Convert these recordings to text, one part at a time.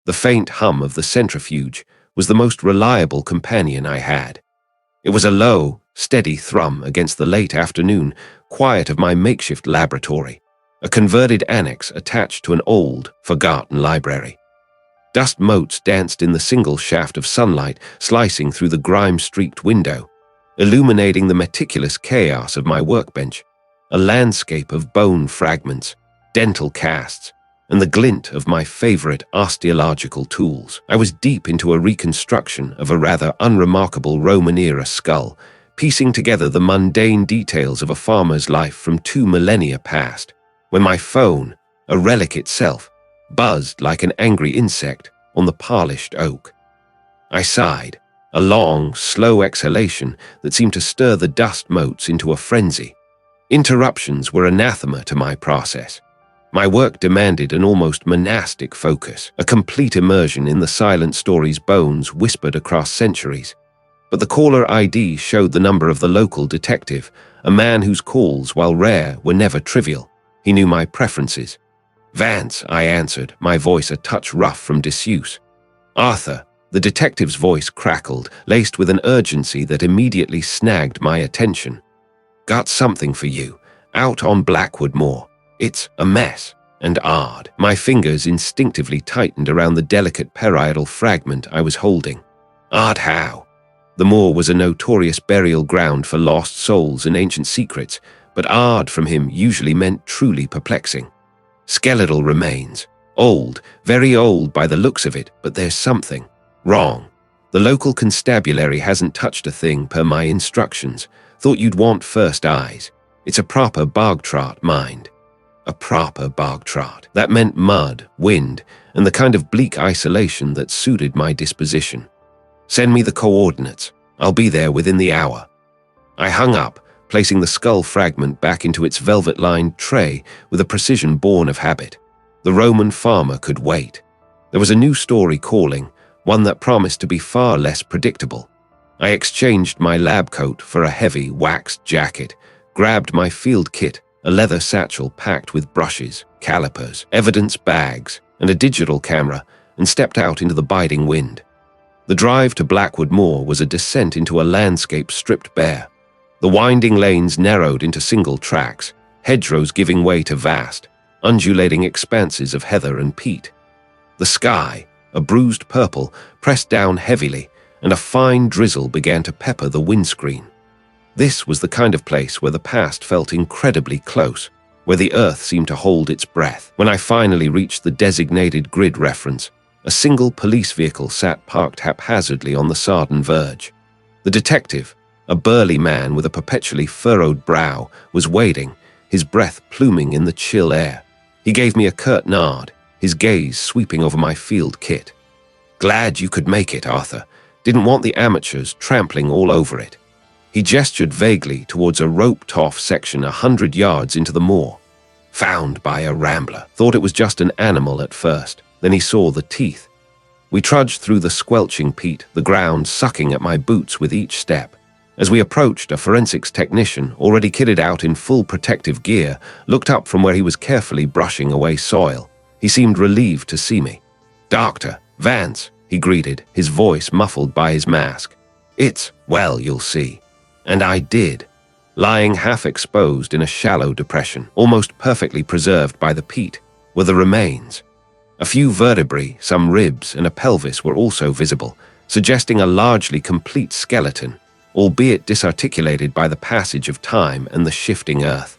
The faint hum of the centrifuge was the most reliable companion I had. It was a low, steady thrum against the late afternoon quiet of my makeshift laboratory, a converted annex attached to an old, forgotten library. Dust motes danced in the single shaft of sunlight slicing through the grime-streaked window, illuminating the meticulous chaos of my workbench, a landscape of bone fragments, dental casts, and the glint of my favorite osteological tools. I was deep into a reconstruction of a rather unremarkable Roman-era skull, piecing together the mundane details of a farmer's life from 2 millennia past, when my phone, a relic itself, buzzed like an angry insect on the polished oak. I sighed, a long, slow exhalation that seemed to stir the dust motes into a frenzy. Interruptions were anathema to my process. My work demanded an almost monastic focus, a complete immersion in the silent story's bones whispered across centuries. But the caller ID showed the number of the local detective, a man whose calls, while rare, were never trivial. He knew my preferences. "Vance," I answered, my voice a touch rough from disuse. "Arthur," the detective's voice crackled, laced with an urgency that immediately snagged my attention. "Got something for you, out on Blackwood Moor. It's a mess and odd." My fingers instinctively tightened around the delicate parietal fragment I was holding. Odd how? The moor was a notorious burial ground for lost souls and ancient secrets, but odd from him usually meant truly perplexing. Skeletal remains. Old, very old by the looks of it, but there's something wrong. The local constabulary hasn't touched a thing per my instructions. Thought you'd want first eyes. It's a proper bog trot, mind. A proper bog trot. That meant mud, wind, and the kind of bleak isolation that suited my disposition. "Send me the coordinates. I'll be there within the hour." I hung up, placing the skull fragment back into its velvet-lined tray with a precision born of habit. The Roman farmer could wait. There was a new story calling, one that promised to be far less predictable. I exchanged my lab coat for a heavy, waxed jacket, grabbed my field kit, a leather satchel packed with brushes, calipers, evidence bags, and a digital camera, and stepped out into the biting wind. The drive to Blackwood Moor was a descent into a landscape stripped bare. The winding lanes narrowed into single tracks, hedgerows giving way to vast, undulating expanses of heather and peat. The sky, a bruised purple, pressed down heavily, and a fine drizzle began to pepper the windscreen. This was the kind of place where the past felt incredibly close, where the earth seemed to hold its breath. When I finally reached the designated grid reference, a single police vehicle sat parked haphazardly on the sodden verge. The detective, a burly man with a perpetually furrowed brow, was waiting, his breath pluming in the chill air. He gave me a curt nod, his gaze sweeping over my field kit. "Glad you could make it, Arthur. Didn't want the amateurs trampling all over it." He gestured vaguely towards a roped-off section 100 yards into the moor. "Found by a rambler. Thought it was just an animal at first. Then he saw the teeth." We trudged through the squelching peat, the ground sucking at my boots with each step. As we approached, a forensics technician, already kitted out in full protective gear, looked up from where he was carefully brushing away soil. He seemed relieved to see me. "Dr. Vance," he greeted, his voice muffled by his mask. Well, you'll see." And I did. Lying half-exposed in a shallow depression, almost perfectly preserved by the peat, were the remains. A few vertebrae, some ribs, and a pelvis were also visible, suggesting a largely complete skeleton, albeit disarticulated by the passage of time and the shifting earth.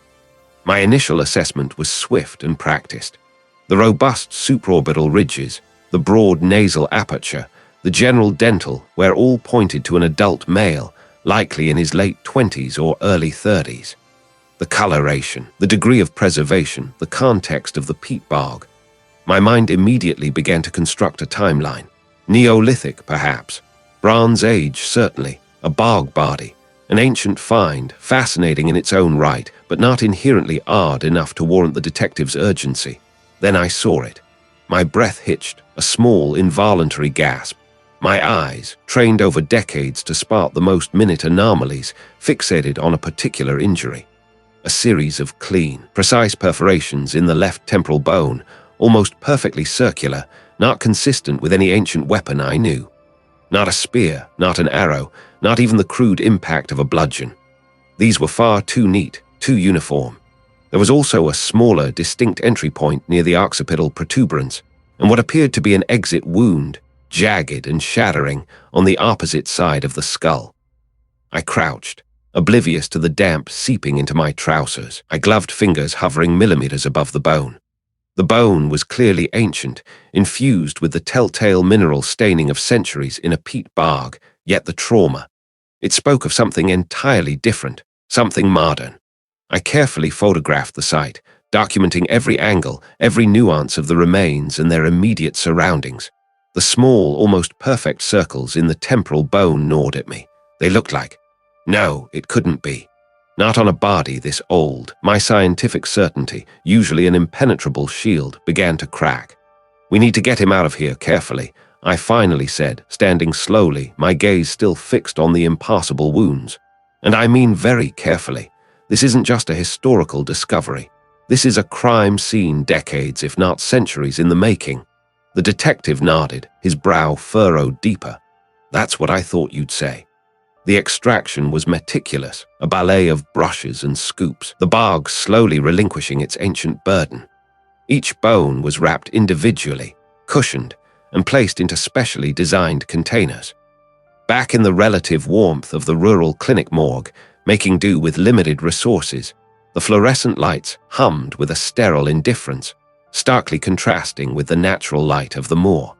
My initial assessment was swift and practiced. The robust supraorbital ridges, the broad nasal aperture, the general dental, where all pointed to an adult male, likely in his late 20s or early 30s. The coloration, the degree of preservation, the context of the peat bog. My mind immediately began to construct a timeline. Neolithic, perhaps. Bronze Age, certainly. A bog body. An ancient find, fascinating in its own right, but not inherently odd enough to warrant the detective's urgency. Then I saw it. My breath hitched, a small, involuntary gasp. My eyes, trained over decades to spot the most minute anomalies, fixated on a particular injury. A series of clean, precise perforations in the left temporal bone, almost perfectly circular, not consistent with any ancient weapon I knew. Not a spear, not an arrow, not even the crude impact of a bludgeon. These were far too neat, too uniform. There was also a smaller, distinct entry point near the occipital protuberance, and what appeared to be an exit wound, jagged and shattering, on the opposite side of the skull. I crouched, oblivious to the damp seeping into my trousers, my gloved fingers hovering millimeters above the bone. The bone was clearly ancient, infused with the telltale mineral staining of centuries in a peat bog, yet the trauma. It spoke of something entirely different, something modern. I carefully photographed the site, documenting every angle, every nuance of the remains and their immediate surroundings. The small, almost perfect circles in the temporal bone gnawed at me. They looked like, no, it couldn't be. Not on a body this old. My scientific certainty, usually an impenetrable shield, began to crack. We need to get him out of here carefully, I finally said, standing slowly, my gaze still fixed on the impassable wounds. And I mean very carefully. This isn't just a historical discovery. This is a crime scene decades, if not centuries, in the making. The detective nodded, his brow furrowed deeper. That's what I thought you'd say. The extraction was meticulous, a ballet of brushes and scoops, the bog slowly relinquishing its ancient burden. Each bone was wrapped individually, cushioned, and placed into specially designed containers. Back in the relative warmth of the rural clinic morgue, making do with limited resources, the fluorescent lights hummed with a sterile indifference, starkly contrasting with the natural light of the moor.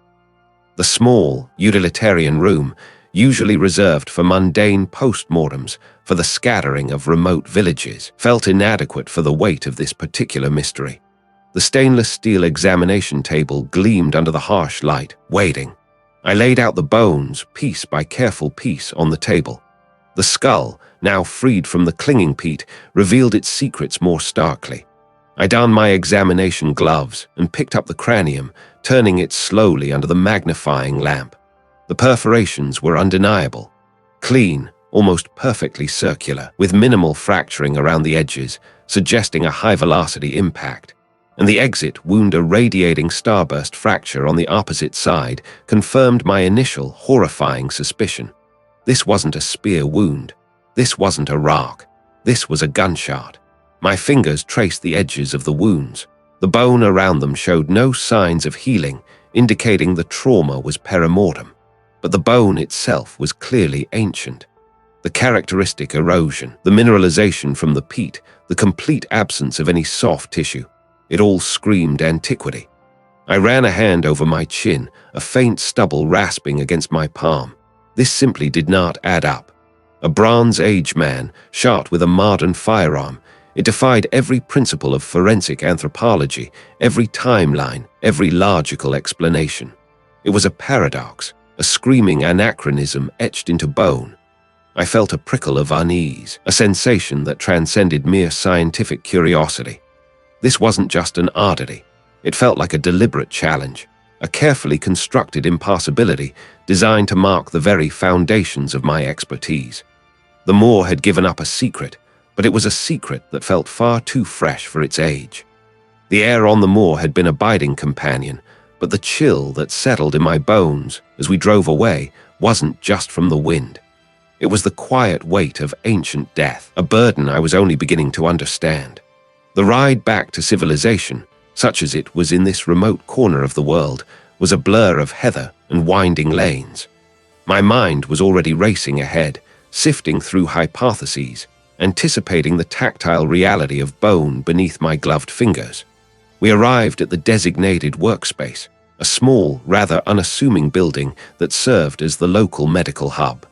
The small, utilitarian room, usually reserved for mundane postmortems, for the scattering of remote villages, felt inadequate for the weight of this particular mystery. The stainless steel examination table gleamed under the harsh light, waiting. I laid out the bones, piece by careful piece, on the table. The skull, now freed from the clinging peat, revealed its secrets more starkly. I donned my examination gloves and picked up the cranium, turning it slowly under the magnifying lamp. The perforations were undeniable. Clean, almost perfectly circular, with minimal fracturing around the edges, suggesting a high-velocity impact. And the exit wound, a radiating starburst fracture on the opposite side, confirmed my initial horrifying suspicion. This wasn't a spear wound. This wasn't a rock. This was a gunshot. My fingers traced the edges of the wounds. The bone around them showed no signs of healing, indicating the trauma was perimortem. But the bone itself was clearly ancient. The characteristic erosion, the mineralization from the peat, the complete absence of any soft tissue. It all screamed antiquity. I ran a hand over my chin, a faint stubble rasping against my palm. This simply did not add up. A Bronze Age man, shot with a modern firearm. It defied every principle of forensic anthropology, every timeline, every logical explanation. It was a paradox, a screaming anachronism etched into bone. I felt a prickle of unease, a sensation that transcended mere scientific curiosity. This wasn't just an oddity. It felt like a deliberate challenge, a carefully constructed impossibility designed to mark the very foundations of my expertise. The Moor had given up a secret, but it was a secret that felt far too fresh for its age. The air on the moor had been a biding companion, but the chill that settled in my bones as we drove away wasn't just from the wind. It was the quiet weight of ancient death, a burden I was only beginning to understand. The ride back to civilization, such as it was in this remote corner of the world, was a blur of heather and winding lanes. My mind was already racing ahead, sifting through hypotheses, anticipating the tactile reality of bone beneath my gloved fingers. We arrived at the designated workspace, a small, rather unassuming building that served as the local medical hub.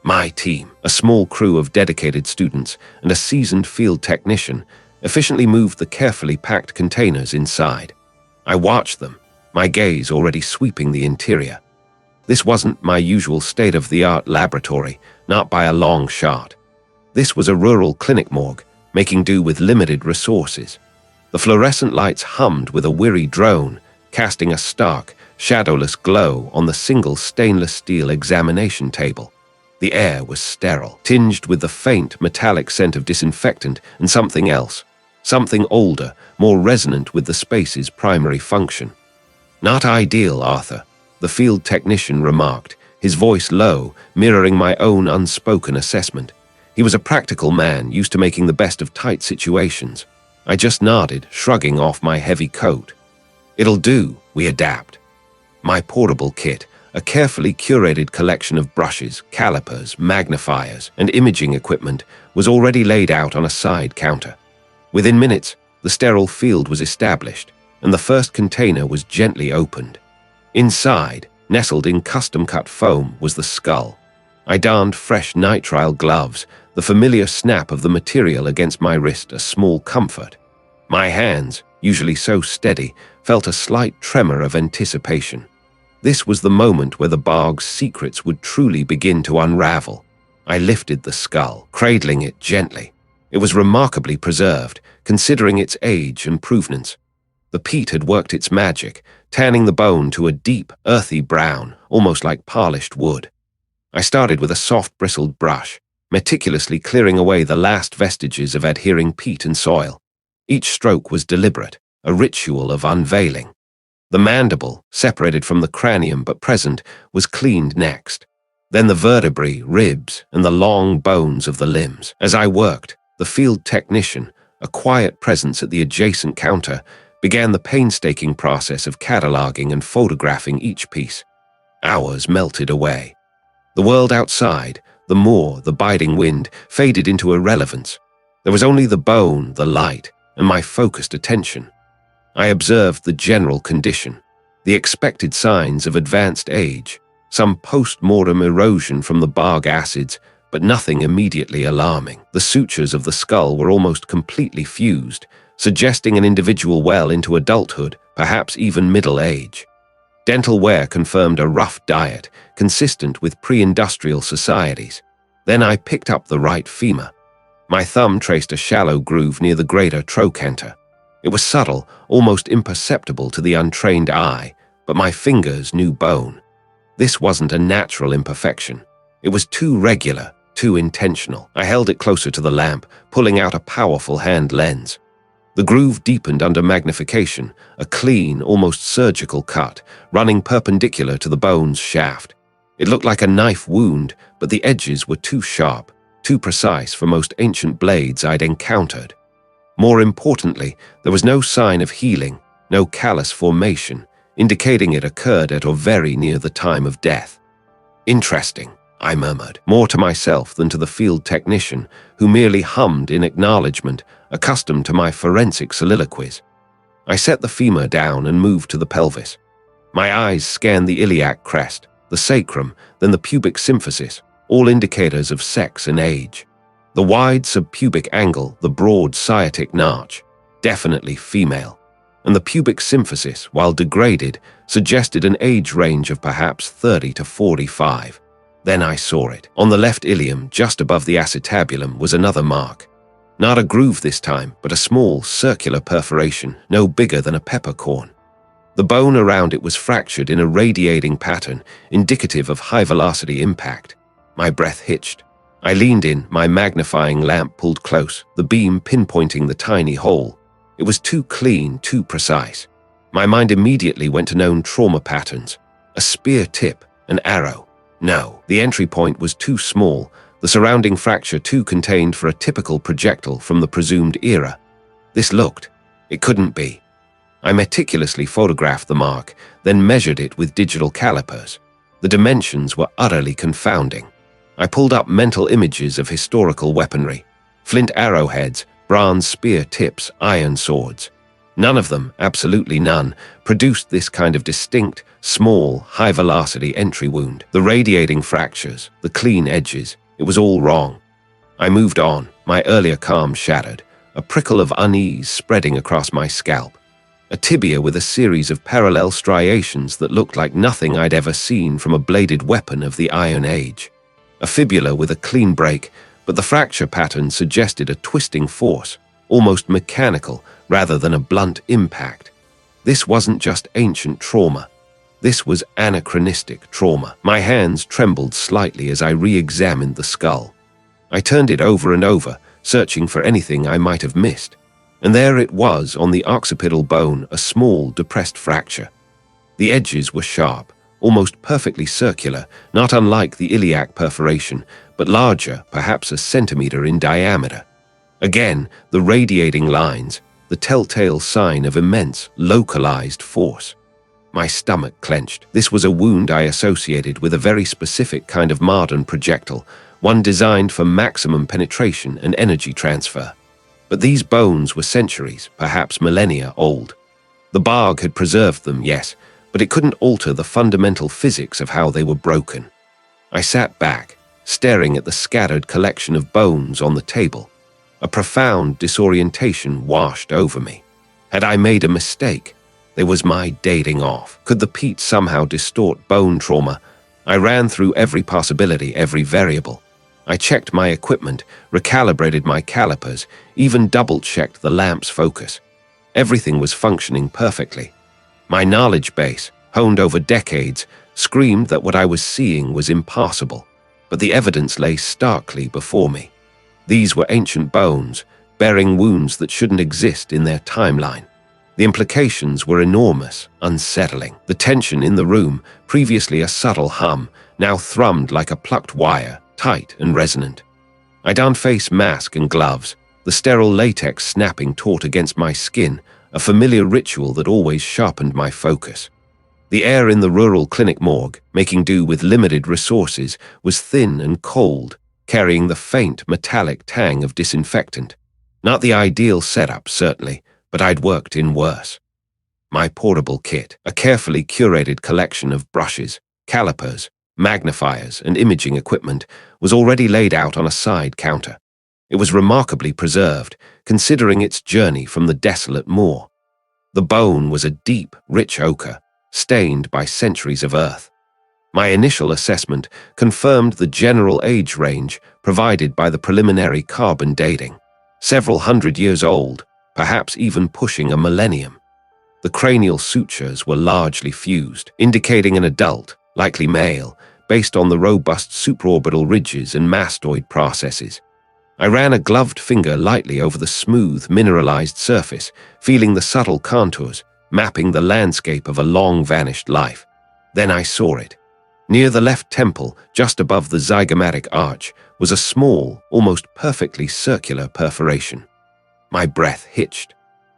My team, a small crew of dedicated students and a seasoned field technician, efficiently moved the carefully packed containers inside. I watched them, my gaze already sweeping the interior. This wasn't my usual state-of-the-art laboratory, not by a long shot. This was a rural clinic morgue, making do with limited resources. The fluorescent lights hummed with a weary drone, casting a stark, shadowless glow on the single stainless steel examination table. The air was sterile, tinged with the faint, metallic scent of disinfectant and something else, something older, more resonant with the space's primary function. "Not ideal, Arthur," the field technician remarked, his voice low, mirroring my own unspoken assessment. He was a practical man, used to making the best of tight situations. I just nodded, shrugging off my heavy coat. "It'll do, we adapt." My portable kit, a carefully curated collection of brushes, calipers, magnifiers, and imaging equipment, was already laid out on a side counter. Within minutes, the sterile field was established, and the first container was gently opened. Inside, nestled in custom-cut foam, was the skull. I donned fresh nitrile gloves, the familiar snap of the material against my wrist a small comfort. My hands, usually so steady, felt a slight tremor of anticipation. This was the moment where the bog's secrets would truly begin to unravel. I lifted the skull, cradling it gently. It was remarkably preserved, considering its age and provenance. The peat had worked its magic, tanning the bone to a deep, earthy brown, almost like polished wood. I started with a soft, bristled brush, meticulously clearing away the last vestiges of adhering peat and soil. Each stroke was deliberate, a ritual of unveiling. The mandible, separated from the cranium but present, was cleaned next. Then the vertebrae, ribs, and the long bones of the limbs. As I worked, the field technician, a quiet presence at the adjacent counter, began the painstaking process of cataloging and photographing each piece. Hours melted away. The world outside, the moor, the biting wind, faded into irrelevance. There was only the bone, the light, and my focused attention. I observed the general condition, the expected signs of advanced age, some post-mortem erosion from the bog acids, but nothing immediately alarming. The sutures of the skull were almost completely fused, suggesting an individual well into adulthood, perhaps even middle age. Dental wear confirmed a rough diet, consistent with pre-industrial societies. Then I picked up the right femur. My thumb traced a shallow groove near the greater trochanter. It was subtle, almost imperceptible to the untrained eye, but my fingers knew bone. This wasn't a natural imperfection. It was too regular, too intentional. I held it closer to the lamp, pulling out a powerful hand lens. The groove deepened under magnification, a clean, almost surgical cut, running perpendicular to the bone's shaft. It looked like a knife wound, but the edges were too sharp, too precise for most ancient blades I'd encountered. More importantly, there was no sign of healing, no callus formation, indicating it occurred at or very near the time of death. "Interesting," I murmured, more to myself than to the field technician, who merely hummed in acknowledgement, accustomed to my forensic soliloquies. I set the femur down and moved to the pelvis. My eyes scanned the iliac crest, the sacrum, then the pubic symphysis, all indicators of sex and age. The wide subpubic angle, the broad sciatic notch, definitely female, and the pubic symphysis, while degraded, suggested an age range of perhaps 30 to 45. Then I saw it. On the left ilium, just above the acetabulum, was another mark. Not a groove this time, but a small, circular perforation, no bigger than a peppercorn. The bone around it was fractured in a radiating pattern, indicative of high-velocity impact. My breath hitched. I leaned in, my magnifying lamp pulled close, the beam pinpointing the tiny hole. It was too clean, too precise. My mind immediately went to known trauma patterns. A spear tip, an arrow. No, the entry point was too small, the surrounding fracture too contained for a typical projectile from the presumed era. It couldn't be. I meticulously photographed the mark, then measured it with digital calipers. The dimensions were utterly confounding. I pulled up mental images of historical weaponry, flint arrowheads, bronze spear tips, iron swords. None of them, absolutely none, produced this kind of distinct, small, high-velocity entry wound. The radiating fractures, the clean edges, it was all wrong. I moved on, my earlier calm shattered, a prickle of unease spreading across my scalp. A tibia with a series of parallel striations that looked like nothing I'd ever seen from a bladed weapon of the Iron Age. A fibula with a clean break, but the fracture pattern suggested a twisting force, almost mechanical rather than a blunt impact. This wasn't just ancient trauma. This was anachronistic trauma. My hands trembled slightly as I re-examined the skull. I turned it over and over, searching for anything I might have missed. And there it was on the occipital bone, a small, depressed fracture. The edges were sharp, almost perfectly circular, not unlike the iliac perforation, but larger, perhaps a centimeter in diameter. Again, the radiating lines, the telltale sign of immense, localized force. My stomach clenched. This was a wound I associated with a very specific kind of modern projectile, one designed for maximum penetration and energy transfer. But these bones were centuries, perhaps millennia old. The barg had preserved them, yes, but it couldn't alter the fundamental physics of how they were broken. I sat back, staring at the scattered collection of bones on the table. A profound disorientation washed over me. Had I made a mistake? There was my dating off. Could the peat somehow distort bone trauma? I ran through every possibility, every variable. I checked my equipment, recalibrated my calipers, even double-checked the lamp's focus. Everything was functioning perfectly. My knowledge base, honed over decades, screamed that what I was seeing was impossible, but the evidence lay starkly before me. These were ancient bones, bearing wounds that shouldn't exist in their timeline. The implications were enormous, unsettling. The tension in the room, previously a subtle hum, now thrummed like a plucked wire, tight and resonant. I donned face mask and gloves, the sterile latex snapping taut against my skin, a familiar ritual that always sharpened my focus. The air in the rural clinic morgue, making do with limited resources, was thin and cold, carrying the faint metallic tang of disinfectant. Not the ideal setup, certainly, but I'd worked in worse. My portable kit, a carefully curated collection of brushes, calipers, magnifiers, and imaging equipment, was already laid out on a side counter. It was remarkably preserved, considering its journey from the desolate moor. The bone was a deep, rich ochre, stained by centuries of earth. My initial assessment confirmed the general age range provided by the preliminary carbon dating, several hundred years old, perhaps even pushing a millennium. The cranial sutures were largely fused, indicating an adult, likely male, based on the robust supraorbital ridges and mastoid processes. I ran a gloved finger lightly over the smooth, mineralized surface, feeling the subtle contours, mapping the landscape of a long-vanished life. Then I saw it. Near the left temple, just above the zygomatic arch, was a small, almost perfectly circular perforation. My breath hitched.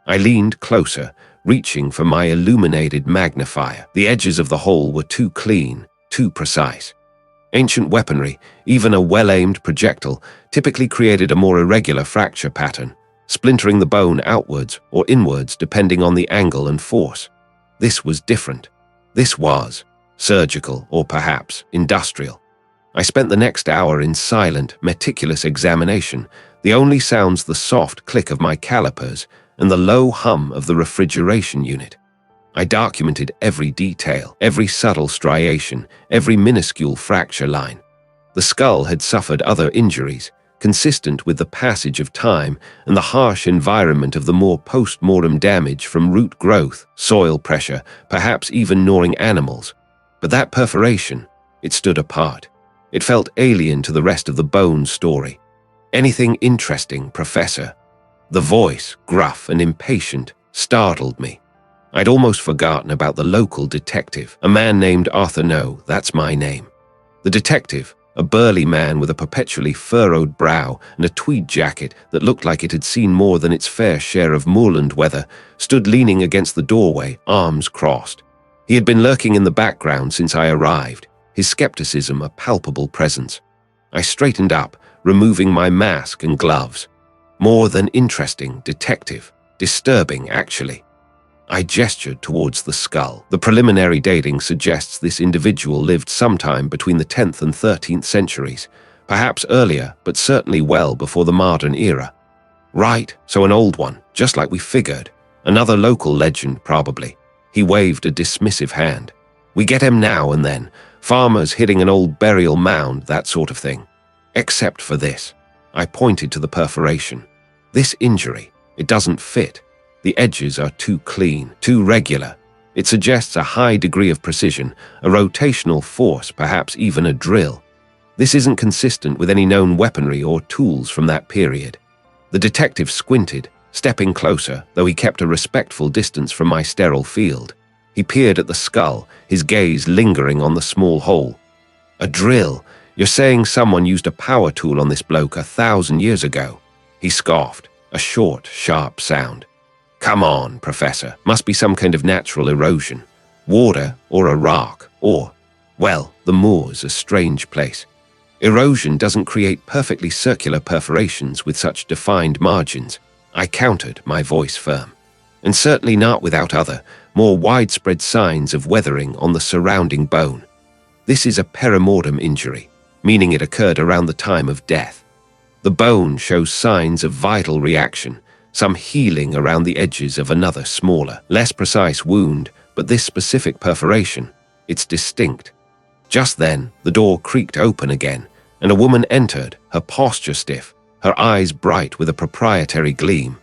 I leaned closer, reaching for my illuminated magnifier. The edges of the hole were too clean, too precise. Ancient weaponry, even a well-aimed projectile, typically created a more irregular fracture pattern, splintering the bone outwards or inwards depending on the angle and force. This was different. This was surgical or perhaps industrial. I spent the next hour in silent, meticulous examination, the only sounds the soft click of my calipers and the low hum of the refrigeration unit. I documented every detail, every subtle striation, every minuscule fracture line. The skull had suffered other injuries, consistent with the passage of time and the harsh environment of the more post-mortem damage from root growth, soil pressure, perhaps even gnawing animals. But that perforation, it stood apart. It felt alien to the rest of the bone story. "Anything interesting, Professor?" The voice, gruff and impatient, startled me. I'd almost forgotten about the local detective, a man named Arthur. No, that's my name. The detective, a burly man with a perpetually furrowed brow and a tweed jacket that looked like it had seen more than its fair share of moorland weather, stood leaning against the doorway, arms crossed. He had been lurking in the background since I arrived, his skepticism a palpable presence. I straightened up, removing my mask and gloves. More than interesting, detective. Disturbing, actually. I gestured towards the skull. The preliminary dating suggests this individual lived sometime between the 10th and 13th centuries, perhaps earlier, but certainly well before the modern era. Right, so an old one, just like we figured. Another local legend, probably. He waved a dismissive hand. We get him now and then, farmers hitting an old burial mound, that sort of thing. Except for this. I pointed to the perforation. This injury, it doesn't fit. The edges are too clean, too regular. It suggests a high degree of precision, a rotational force, perhaps even a drill. This isn't consistent with any known weaponry or tools from that period. The detective squinted, stepping closer, though he kept a respectful distance from my sterile field. He peered at the skull, his gaze lingering on the small hole. "A drill? You're saying someone used a power tool on this bloke 1,000 years ago?" He scoffed, a short, sharp sound. "Come on, Professor. Must be some kind of natural erosion. Water or a rock or, well, the moor's a strange place. Erosion doesn't create perfectly circular perforations with such defined margins," I countered, my voice firm. "And certainly not without other, more widespread signs of weathering on the surrounding bone. This is a perimortem injury, meaning it occurred around the time of death. The bone shows signs of vital reaction, some healing around the edges of another smaller, less precise wound, but this specific perforation, it's distinct." Just then, the door creaked open again, and a woman entered, her posture stiff, her eyes bright with a proprietary gleam.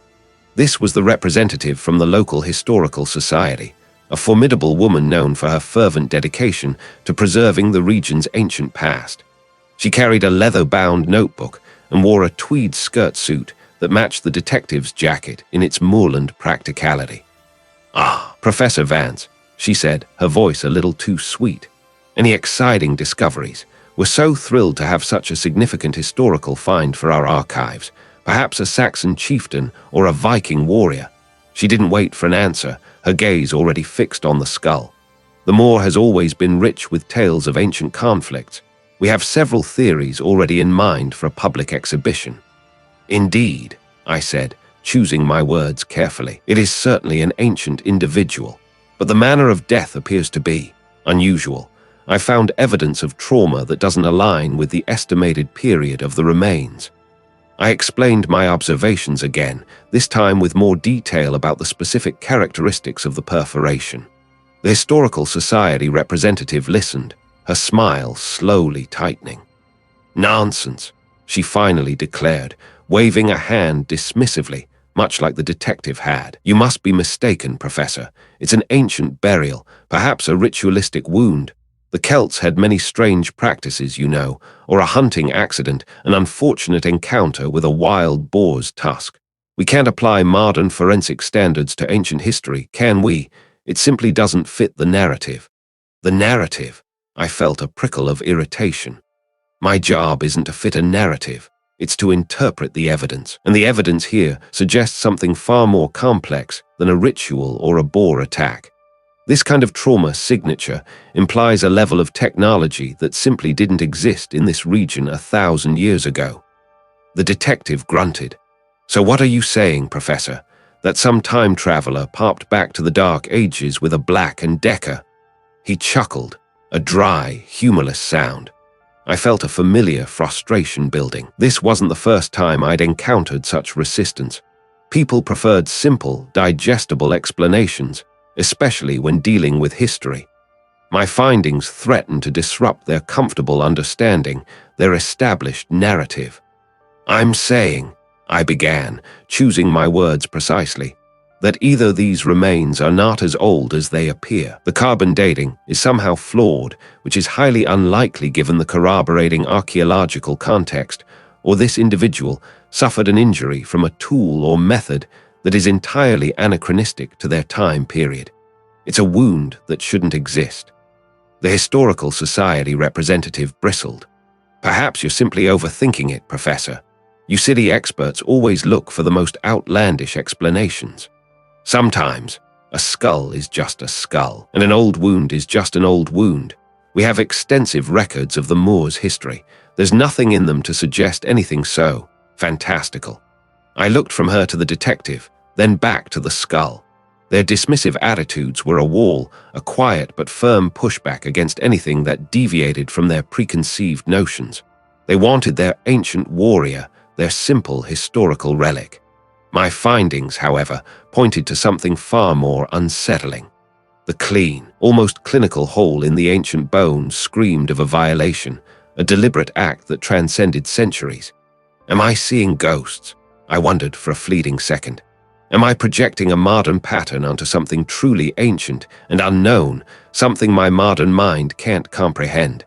This was the representative from the local historical society, a formidable woman known for her fervent dedication to preserving the region's ancient past. She carried a leather-bound notebook and wore a tweed skirt suit that matched the detective's jacket in its moorland practicality. "Ah, Professor Vance," she said, her voice a little too sweet. "Any exciting discoveries? We're so thrilled to have such a significant historical find for our archives. Perhaps a Saxon chieftain or a Viking warrior." She didn't wait for an answer, her gaze already fixed on the skull. "The moor has always been rich with tales of ancient conflicts. We have several theories already in mind for a public exhibition." "Indeed," I said, choosing my words carefully. "It is certainly an ancient individual, but the manner of death appears to be unusual. I found evidence of trauma that doesn't align with the estimated period of the remains." I explained my observations again, this time with more detail about the specific characteristics of the perforation. The Historical Society representative listened, her smile slowly tightening. "Nonsense," she finally declared, waving a hand dismissively, much like the detective had. "You must be mistaken, Professor. It's an ancient burial, perhaps a ritualistic wound. The Celts had many strange practices, you know, or a hunting accident, an unfortunate encounter with a wild boar's tusk. We can't apply modern forensic standards to ancient history, can we? It simply doesn't fit the narrative." "The narrative?" I felt a prickle of irritation. "My job isn't to fit a narrative. It's to interpret the evidence, and the evidence here suggests something far more complex than a ritual or a boar attack. This kind of trauma signature implies a level of technology that simply didn't exist in this region 1,000 years ago." The detective grunted. "So what are you saying, Professor? That some time traveler popped back to the Dark Ages with a Black and Decker?" He chuckled, a dry, humorless sound. I felt a familiar frustration building. This wasn't the first time I'd encountered such resistance. People preferred simple, digestible explanations, especially when dealing with history. My findings threatened to disrupt their comfortable understanding, their established narrative. "I'm saying," I began, choosing my words precisely, "that either these remains are not as old as they appear. The carbon dating is somehow flawed, which is highly unlikely given the corroborating archaeological context, or this individual suffered an injury from a tool or method that is entirely anachronistic to their time period. It's a wound that shouldn't exist." The Historical Society representative bristled. "Perhaps you're simply overthinking it, Professor. You city experts always look for the most outlandish explanations. Sometimes, a skull is just a skull, and an old wound is just an old wound. We have extensive records of the Moor's history. There's nothing in them to suggest anything so fantastical." I looked from her to the detective, then back to the skull. Their dismissive attitudes were a wall, a quiet but firm pushback against anything that deviated from their preconceived notions. They wanted their ancient warrior, their simple historical relic. My findings, however, pointed to something far more unsettling. The clean, almost clinical hole in the ancient bone screamed of a violation, a deliberate act that transcended centuries. Am I seeing ghosts? I wondered for a fleeting second. Am I projecting a modern pattern onto something truly ancient and unknown, something my modern mind can't comprehend?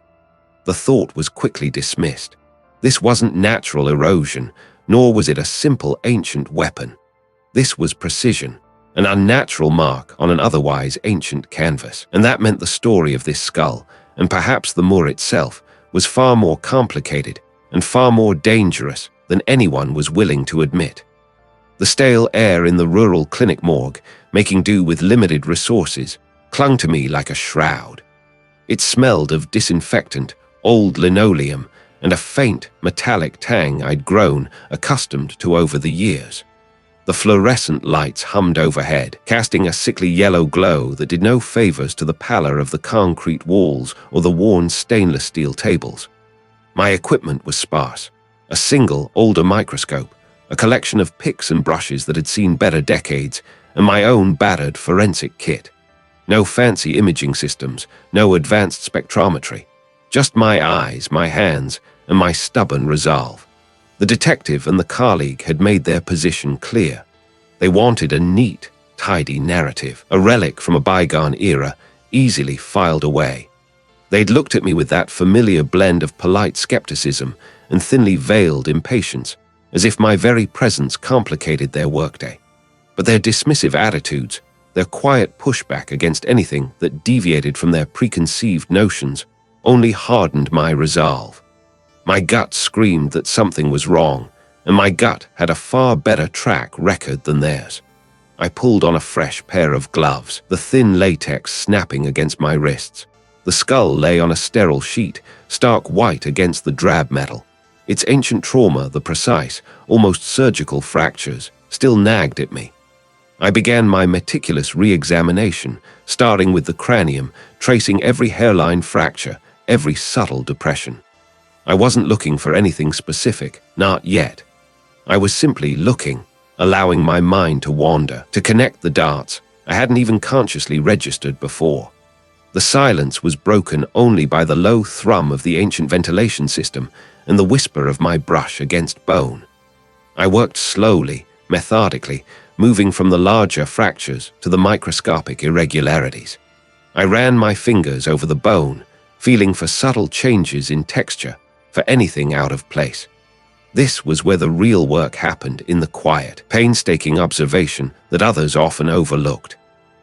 The thought was quickly dismissed. This wasn't natural erosion, nor was it a simple ancient weapon. This was precision, an unnatural mark on an otherwise ancient canvas. And that meant the story of this skull, and perhaps the moor itself, was far more complicated and far more dangerous than anyone was willing to admit. The stale air in the rural clinic morgue, making do with limited resources, clung to me like a shroud. It smelled of disinfectant, old linoleum, and a faint, metallic tang I'd grown accustomed to over the years. The fluorescent lights hummed overhead, casting a sickly yellow glow that did no favors to the pallor of the concrete walls or the worn stainless steel tables. My equipment was sparse. A single, older microscope, a collection of picks and brushes that had seen better decades, and my own battered forensic kit. No fancy imaging systems, no advanced spectrometry. Just my eyes, my hands, and my stubborn resolve. The detective and the colleague had made their position clear. They wanted a neat, tidy narrative, a relic from a bygone era, easily filed away. They'd looked at me with that familiar blend of polite skepticism and thinly veiled impatience, as if my very presence complicated their workday. But their dismissive attitudes, their quiet pushback against anything that deviated from their preconceived notions, only hardened my resolve. My gut screamed that something was wrong, and my gut had a far better track record than theirs. I pulled on a fresh pair of gloves, the thin latex snapping against my wrists. The skull lay on a sterile sheet, stark white against the drab metal. Its ancient trauma, the precise, almost surgical fractures, still nagged at me. I began my meticulous re-examination, starting with the cranium, tracing every hairline fracture, every subtle depression. I wasn't looking for anything specific, not yet. I was simply looking, allowing my mind to wander, to connect the dots I hadn't even consciously registered before. The silence was broken only by the low thrum of the ancient ventilation system and the whisper of my brush against bone. I worked slowly, methodically, moving from the larger fractures to the microscopic irregularities. I ran my fingers over the bone, feeling for subtle changes in texture, for anything out of place. This was where the real work happened, in the quiet, painstaking observation that others often overlooked.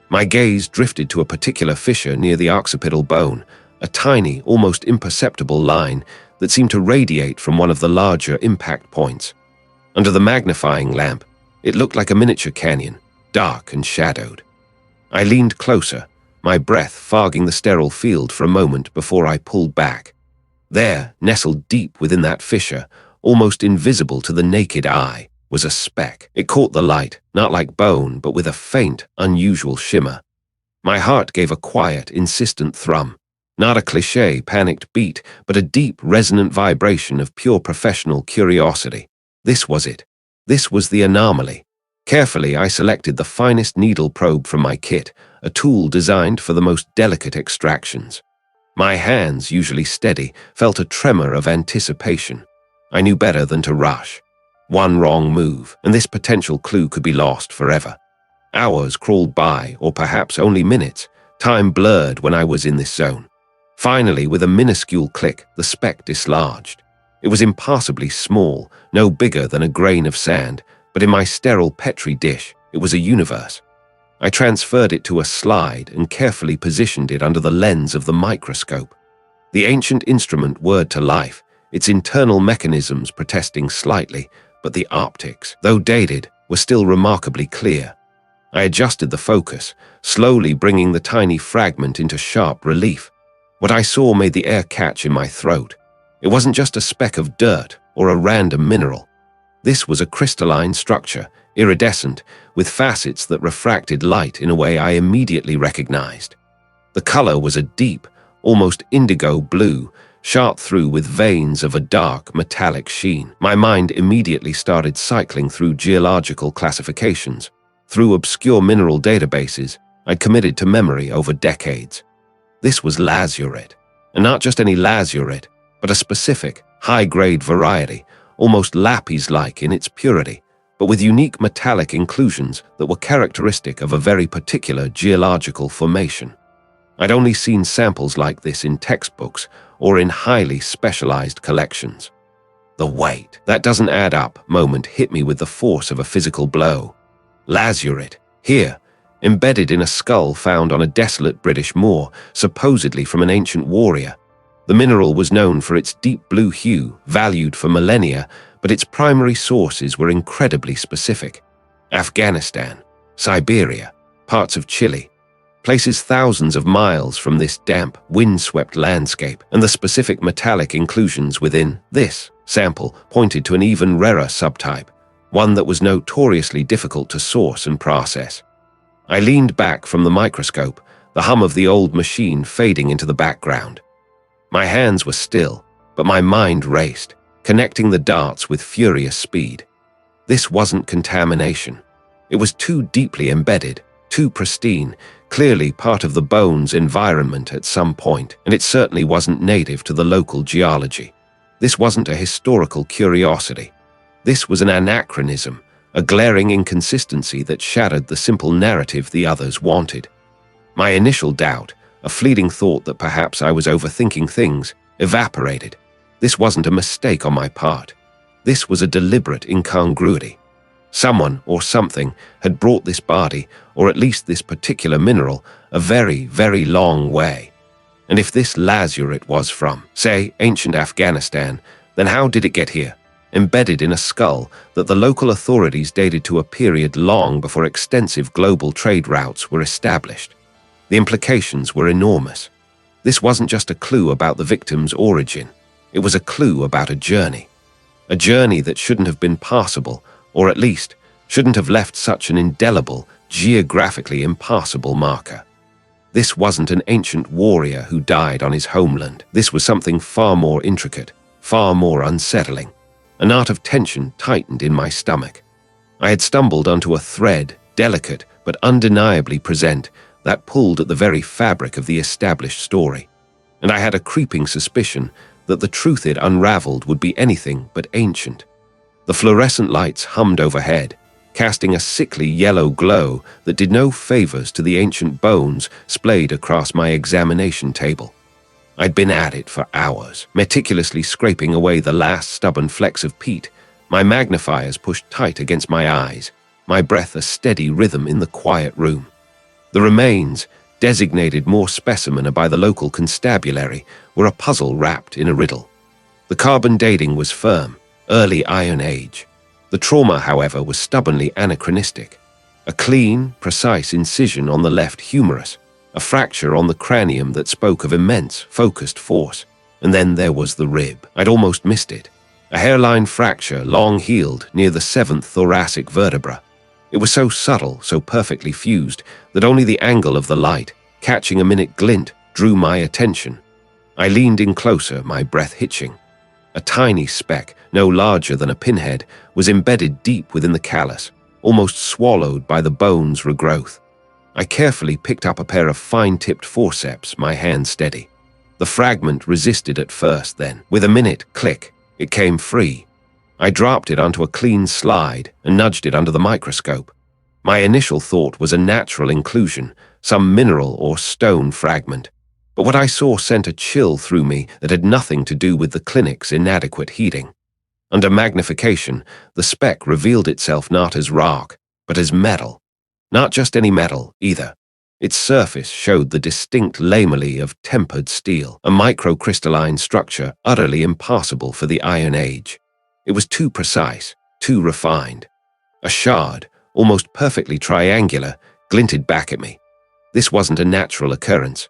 My gaze drifted to a particular fissure near the occipital bone, a tiny, almost imperceptible line that seemed to radiate from one of the larger impact points. Under the magnifying lamp, it looked like a miniature canyon, dark and shadowed. I leaned closer, my breath fogging the sterile field for a moment before I pulled back. There, nestled deep within that fissure, almost invisible to the naked eye, was a speck. It caught the light, not like bone, but with a faint, unusual shimmer. My heart gave a quiet, insistent thrum. Not a cliché, panicked beat, but a deep, resonant vibration of pure professional curiosity. This was it. This was the anomaly. Carefully, I selected the finest needle probe from my kit, a tool designed for the most delicate extractions. My hands, usually steady, felt a tremor of anticipation. I knew better than to rush. One wrong move, and this potential clue could be lost forever. Hours crawled by, or perhaps only minutes. Time blurred when I was in this zone. Finally, with a minuscule click, the speck dislodged. It was impossibly small, no bigger than a grain of sand, but in my sterile Petri dish, it was a universe. I transferred it to a slide and carefully positioned it under the lens of the microscope. The ancient instrument whirred to life, its internal mechanisms protesting slightly, but the optics, though dated, were still remarkably clear. I adjusted the focus, slowly bringing the tiny fragment into sharp relief. What I saw made the air catch in my throat. It wasn't just a speck of dirt or a random mineral. This was a crystalline structure, iridescent, with facets that refracted light in a way I immediately recognized. The color was a deep, almost indigo blue, shot through with veins of a dark, metallic sheen. My mind immediately started cycling through geological classifications, through obscure mineral databases I'd committed to memory over decades. This was lazurite, and not just any lazurite, but a specific, high-grade variety, almost lapis-like in its purity, but with unique metallic inclusions that were characteristic of a very particular geological formation. I'd only seen samples like this in textbooks or in highly specialized collections. The "wait, that doesn't add up" moment hit me with the force of a physical blow. Lazurite, here, embedded in a skull found on a desolate British moor, supposedly from an ancient warrior. The mineral was known for its deep blue hue, valued for millennia, but its primary sources were incredibly specific. Afghanistan, Siberia, parts of Chile, places thousands of miles from this damp, wind-swept landscape, and the specific metallic inclusions within this sample pointed to an even rarer subtype, one that was notoriously difficult to source and process. I leaned back from the microscope, the hum of the old machine fading into the background. My hands were still, but my mind raced, connecting the darts with furious speed. This wasn't contamination. It was too deeply embedded, too pristine, clearly part of the bone's environment at some point, and it certainly wasn't native to the local geology. This wasn't a historical curiosity. This was an anachronism, a glaring inconsistency that shattered the simple narrative the others wanted. My initial doubt, a fleeting thought that perhaps I was overthinking things, evaporated. This wasn't a mistake on my part. This was a deliberate incongruity. Someone or something had brought this body, or at least this particular mineral, a very, very long way. And if this lazurite was from, say, ancient Afghanistan, then how did it get here? Embedded in a skull that the local authorities dated to a period long before extensive global trade routes were established. The implications were enormous. This wasn't just a clue about the victim's origin. It was a clue about a journey. A journey that shouldn't have been passable, or at least shouldn't have left such an indelible, geographically impassable marker. This wasn't an ancient warrior who died on his homeland. This was something far more intricate, far more unsettling. A knot of tension tightened in my stomach. I had stumbled onto a thread, delicate but undeniably present, that pulled at the very fabric of the established story. And I had a creeping suspicion that the truth it unraveled would be anything but ancient. The fluorescent lights hummed overhead, casting a sickly yellow glow that did no favors to the ancient bones splayed across my examination table. I'd been at it for hours, meticulously scraping away the last stubborn flecks of peat, my magnifiers pushed tight against my eyes, my breath a steady rhythm in the quiet room. The remains, designated more specimena by the local constabulary, were a puzzle wrapped in a riddle. The carbon dating was firm, early Iron Age. The trauma, however, was stubbornly anachronistic. A clean, precise incision on the left humerus, a fracture on the cranium that spoke of immense, focused force. And then there was the rib. I'd almost missed it. A hairline fracture, long healed, near the 7th thoracic vertebra. It was so subtle, so perfectly fused, that only the angle of the light, catching a minute glint, drew my attention. I leaned in closer, my breath hitching. A tiny speck, no larger than a pinhead, was embedded deep within the callus, almost swallowed by the bone's regrowth. I carefully picked up a pair of fine-tipped forceps, my hand steady. The fragment resisted at first, then, with a minute click, it came free. I dropped it onto a clean slide and nudged it under the microscope. My initial thought was a natural inclusion, some mineral or stone fragment. But what I saw sent a chill through me that had nothing to do with the clinic's inadequate heating. Under magnification, the speck revealed itself not as rock, but as metal. Not just any metal, either. Its surface showed the distinct lamellae of tempered steel, a microcrystalline structure utterly impossible for the Iron Age. It was too precise, too refined. A shard, almost perfectly triangular, glinted back at me. This wasn't a natural occurrence.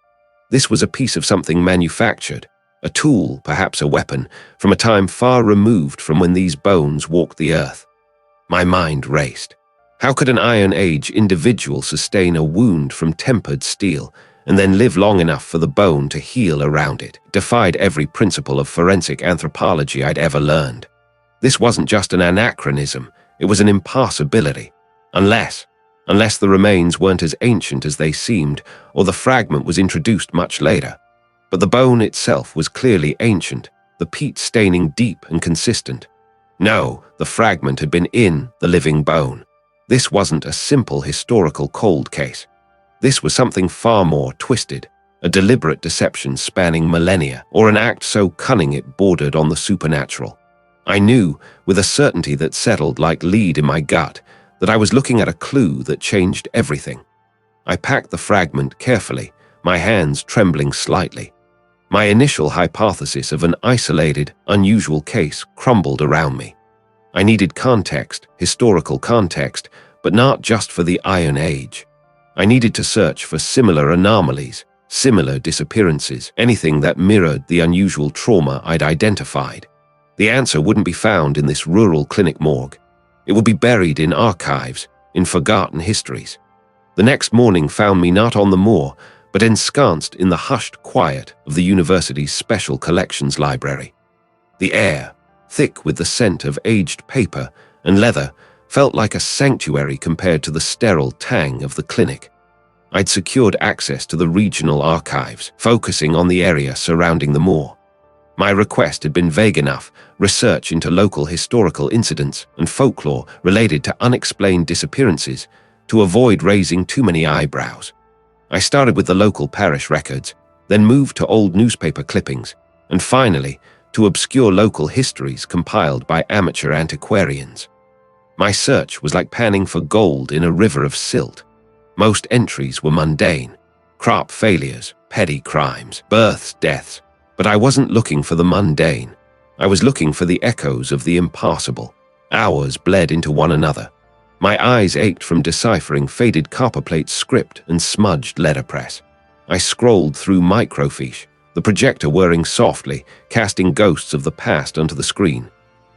This was a piece of something manufactured, a tool, perhaps a weapon, from a time far removed from when these bones walked the earth. My mind raced. How could an Iron Age individual sustain a wound from tempered steel and then live long enough for the bone to heal around it? It defied every principle of forensic anthropology I'd ever learned. This wasn't just an anachronism, it was an impossibility. Unless the remains weren't as ancient as they seemed, or the fragment was introduced much later. But the bone itself was clearly ancient, the peat staining deep and consistent. No, the fragment had been in the living bone. This wasn't a simple historical cold case. This was something far more twisted, a deliberate deception spanning millennia, or an act so cunning it bordered on the supernatural. I knew, with a certainty that settled like lead in my gut, that I was looking at a clue that changed everything. I packed the fragment carefully, my hands trembling slightly. My initial hypothesis of an isolated, unusual case crumbled around me. I needed context, historical context, but not just for the Iron Age. I needed to search for similar anomalies, similar disappearances, anything that mirrored the unusual trauma I'd identified. The answer wouldn't be found in this rural clinic morgue. It would be buried in archives, in forgotten histories. The next morning found me not on the moor, but ensconced in the hushed quiet of the university's special collections library. The air, thick with the scent of aged paper and leather, felt like a sanctuary compared to the sterile tang of the clinic. I'd secured access to the regional archives, focusing on the area surrounding the moor. My request had been vague enough: research into local historical incidents and folklore related to unexplained disappearances, to avoid raising too many eyebrows. I started with the local parish records, then moved to old newspaper clippings, and finally to obscure local histories compiled by amateur antiquarians. My search was like panning for gold in a river of silt. Most entries were mundane: crop failures, petty crimes, births, deaths. But I wasn't looking for the mundane. I was looking for the echoes of the impossible. Hours bled into one another. My eyes ached from deciphering faded copperplate script and smudged letterpress. I scrolled through microfiche, the projector whirring softly, casting ghosts of the past onto the screen.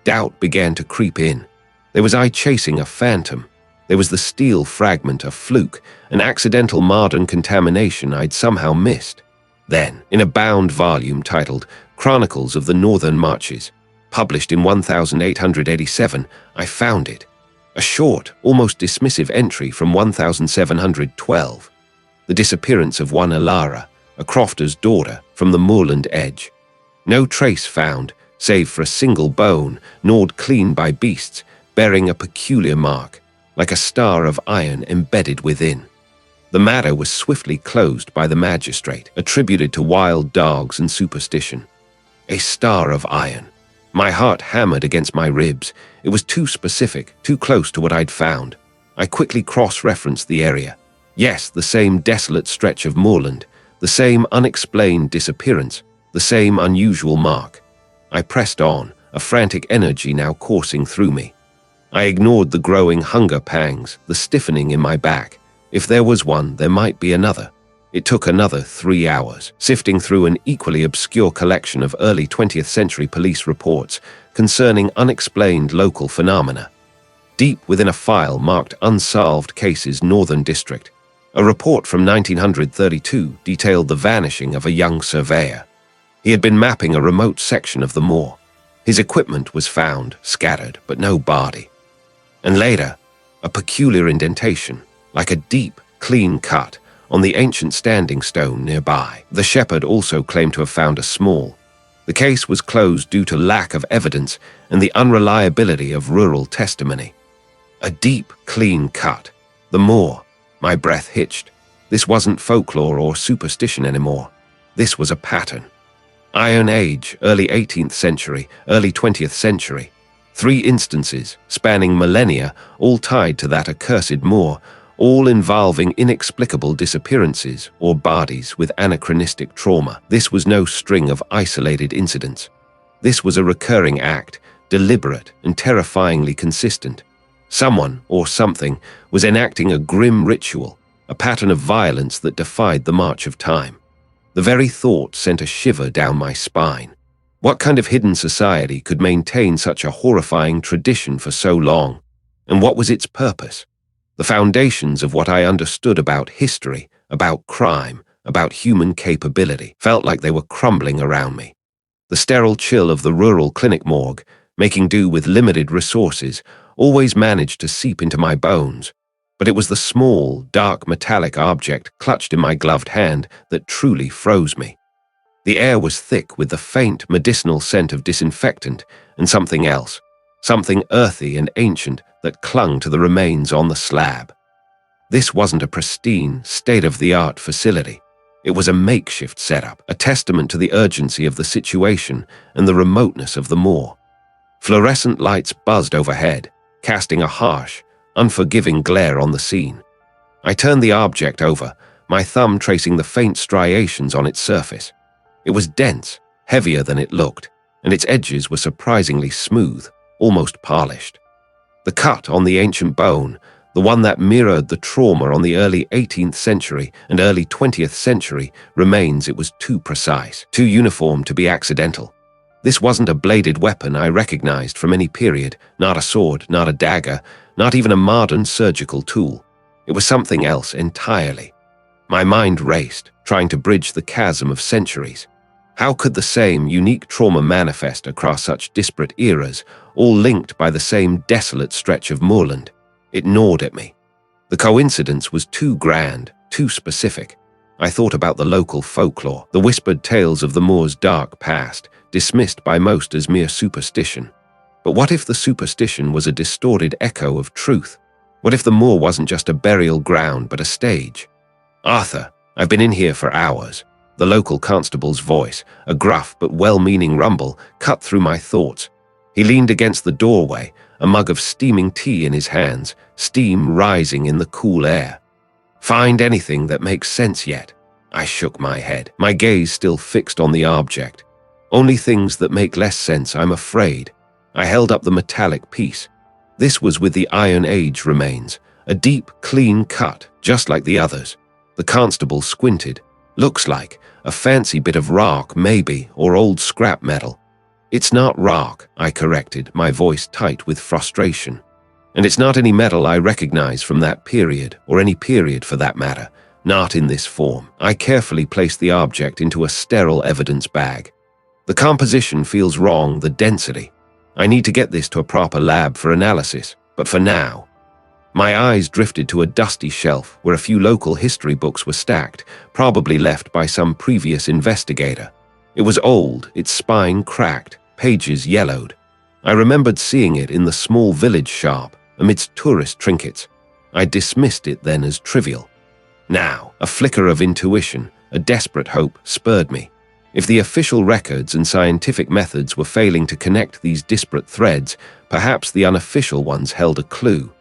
Doubt began to creep in. There was I chasing a phantom. There was the steel fragment, a fluke, an accidental modern contamination I'd somehow missed. Then, in a bound volume titled Chronicles of the Northern Marches, published in 1887, I found it. A short, almost dismissive entry from 1712. The disappearance of one Alara, a crofter's daughter, from the moorland edge. No trace found, save for a single bone, gnawed clean by beasts, bearing a peculiar mark, like a star of iron embedded within. The matter was swiftly closed by the magistrate, attributed to wild dogs and superstition. A star of iron. My heart hammered against my ribs. It was too specific, too close to what I'd found. I quickly cross-referenced the area. Yes, the same desolate stretch of moorland, the same unexplained disappearance, the same unusual mark. I pressed on, a frantic energy now coursing through me. I ignored the growing hunger pangs, the stiffening in my back. If there was one, there might be another. It took another 3 hours, sifting through an equally obscure collection of early 20th century police reports concerning unexplained local phenomena. Deep within a file marked Unsolved Cases Northern District, a report from 1932 detailed the vanishing of a young surveyor. He had been mapping a remote section of the moor. His equipment was found, scattered, but no body. And later, a peculiar indentation, like a deep, clean cut on the ancient standing stone nearby. The shepherd also claimed to have found a small. The case was closed due to lack of evidence and the unreliability of rural testimony. A deep, clean cut. The moor. My breath hitched. This wasn't folklore or superstition anymore. This was a pattern. Iron Age, early 18th century, early 20th century. 3 instances, spanning millennia, all tied to that accursed moor, all involving inexplicable disappearances or bodies with anachronistic trauma. This was no string of isolated incidents. This was a recurring act, deliberate and terrifyingly consistent. Someone, or something, was enacting a grim ritual, a pattern of violence that defied the march of time. The very thought sent a shiver down my spine. What kind of hidden society could maintain such a horrifying tradition for so long? And what was its purpose? The foundations of what I understood about history, about crime, about human capability, felt like they were crumbling around me. The sterile chill of the rural clinic morgue, making do with limited resources, always managed to seep into my bones. But it was the small, dark metallic object clutched in my gloved hand that truly froze me. The air was thick with the faint medicinal scent of disinfectant and something else, something earthy and ancient that clung to the remains on the slab. This wasn't a pristine, state-of-the-art facility. It was a makeshift setup, a testament to the urgency of the situation and the remoteness of the moor. Fluorescent lights buzzed overhead, casting a harsh, unforgiving glare on the scene. I turned the object over, my thumb tracing the faint striations on its surface. It was dense, heavier than it looked, and its edges were surprisingly smooth, almost polished. The cut on the ancient bone, the one that mirrored the trauma on the early 18th century and early 20th century, remains. It was too precise, too uniform to be accidental. This wasn't a bladed weapon I recognized from any period, not a sword, not a dagger, not even a modern surgical tool. It was something else entirely. My mind raced, trying to bridge the chasm of centuries. How could the same unique trauma manifest across such disparate eras, all linked by the same desolate stretch of moorland? It gnawed at me. The coincidence was too grand, too specific. I thought about the local folklore, the whispered tales of the moor's dark past, dismissed by most as mere superstition. But what if the superstition was a distorted echo of truth? What if the moor wasn't just a burial ground but a stage? "Arthur, I've been in here for hours." The local constable's voice, a gruff but well-meaning rumble, cut through my thoughts. He leaned against the doorway, a mug of steaming tea in his hands, steam rising in the cool air. "Find anything that makes sense yet?" I shook my head, my gaze still fixed on the object. "Only things that make less sense, I'm afraid." I held up the metallic piece. This was with the Iron Age remains, a deep, clean cut, just like the others. The constable squinted. "Looks like a fancy bit of rock, maybe, or old scrap metal." "It's not rock," I corrected, my voice tight with frustration. "And it's not any metal I recognize from that period, or any period for that matter. Not in this form." I carefully placed the object into a sterile evidence bag. "The composition feels wrong, the density. I need to get this to a proper lab for analysis, but for now..." My eyes drifted to a dusty shelf where a few local history books were stacked, probably left by some previous investigator. It was old, its spine cracked, pages yellowed. I remembered seeing it in the small village shop, amidst tourist trinkets. I dismissed it then as trivial. Now, a flicker of intuition, a desperate hope, spurred me. If the official records and scientific methods were failing to connect these disparate threads, perhaps the unofficial ones held a clue.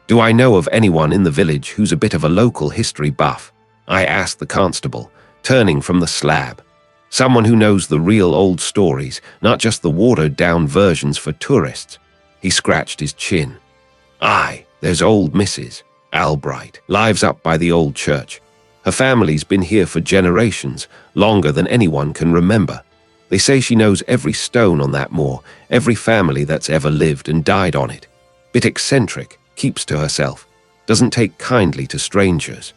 "Do I know of anyone in the village who's a bit of a local history buff?" I asked the constable, turning from the slab. "Someone who knows the real old stories, not just the watered-down versions for tourists." He scratched his chin. "Aye, there's old Mrs. Albright, lives up by the old church. Her family's been here for generations, longer than anyone can remember. They say she knows every stone on that moor, every family that's ever lived and died on it. Bit eccentric, keeps to herself, doesn't take kindly to strangers."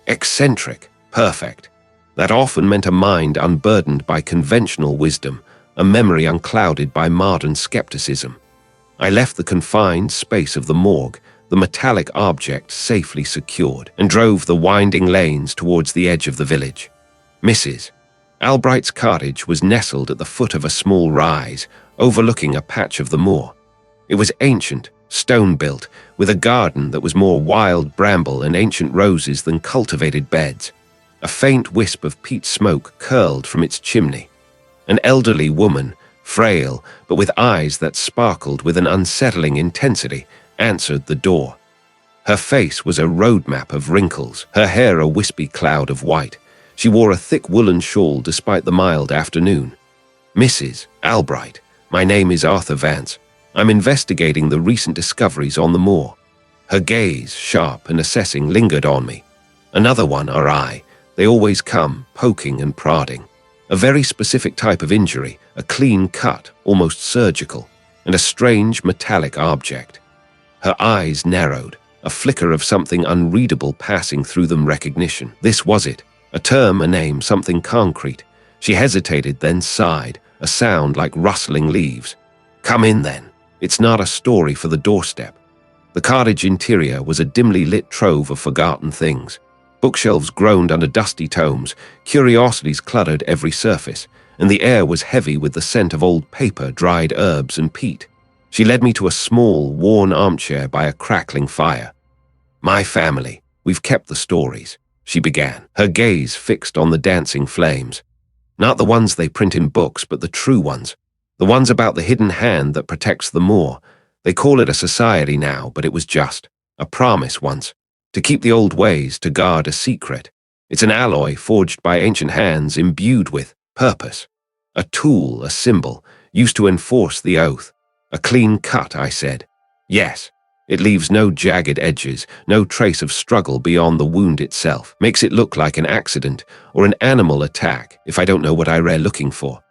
Eccentric, perfect. That often meant a mind unburdened by conventional wisdom, a memory unclouded by modern skepticism. I left the confined space of the morgue, the metallic object safely secured, and drove the winding lanes towards the edge of the village. Mrs. Albright's cottage was nestled at the foot of a small rise, overlooking a patch of the moor. It was ancient, stone-built, with a garden that was more wild bramble and ancient roses than cultivated beds. A faint wisp of peat smoke curled from its chimney. An elderly woman, frail, but with eyes that sparkled with an unsettling intensity, answered the door. Her face was a roadmap of wrinkles, her hair a wispy cloud of white. She wore a thick woolen shawl despite the mild afternoon. "Mrs. Albright, my name is Arthur Vance. I'm investigating the recent discoveries on the moor." Her gaze, sharp and assessing, lingered on me. "Another one, or I. They always come, poking and prodding. A very specific type of injury, a clean cut, almost surgical, and a strange metallic object." Her eyes narrowed, a flicker of something unreadable passing through them recognition. This was it, a term, a name, something concrete. She hesitated, then sighed, a sound like rustling leaves. "Come in then. It's not a story for the doorstep." The cottage interior was a dimly lit trove of forgotten things. Bookshelves groaned under dusty tomes, curiosities cluttered every surface, and the air was heavy with the scent of old paper, dried herbs, and peat. She led me to a small, worn armchair by a crackling fire. "My family, we've kept the stories," she began, her gaze fixed on the dancing flames. "Not the ones they print in books, but the true ones. The ones about the hidden hand that protects the moor. They call it a society now, but it was just a promise once. To keep the old ways, to guard a secret. It's an alloy forged by ancient hands imbued with purpose. A tool, a symbol, used to enforce the oath. A clean cut, I said. Yes. It leaves no jagged edges, no trace of struggle beyond the wound itself. Makes it look like an accident or an animal attack if I don't know what I'm looking for.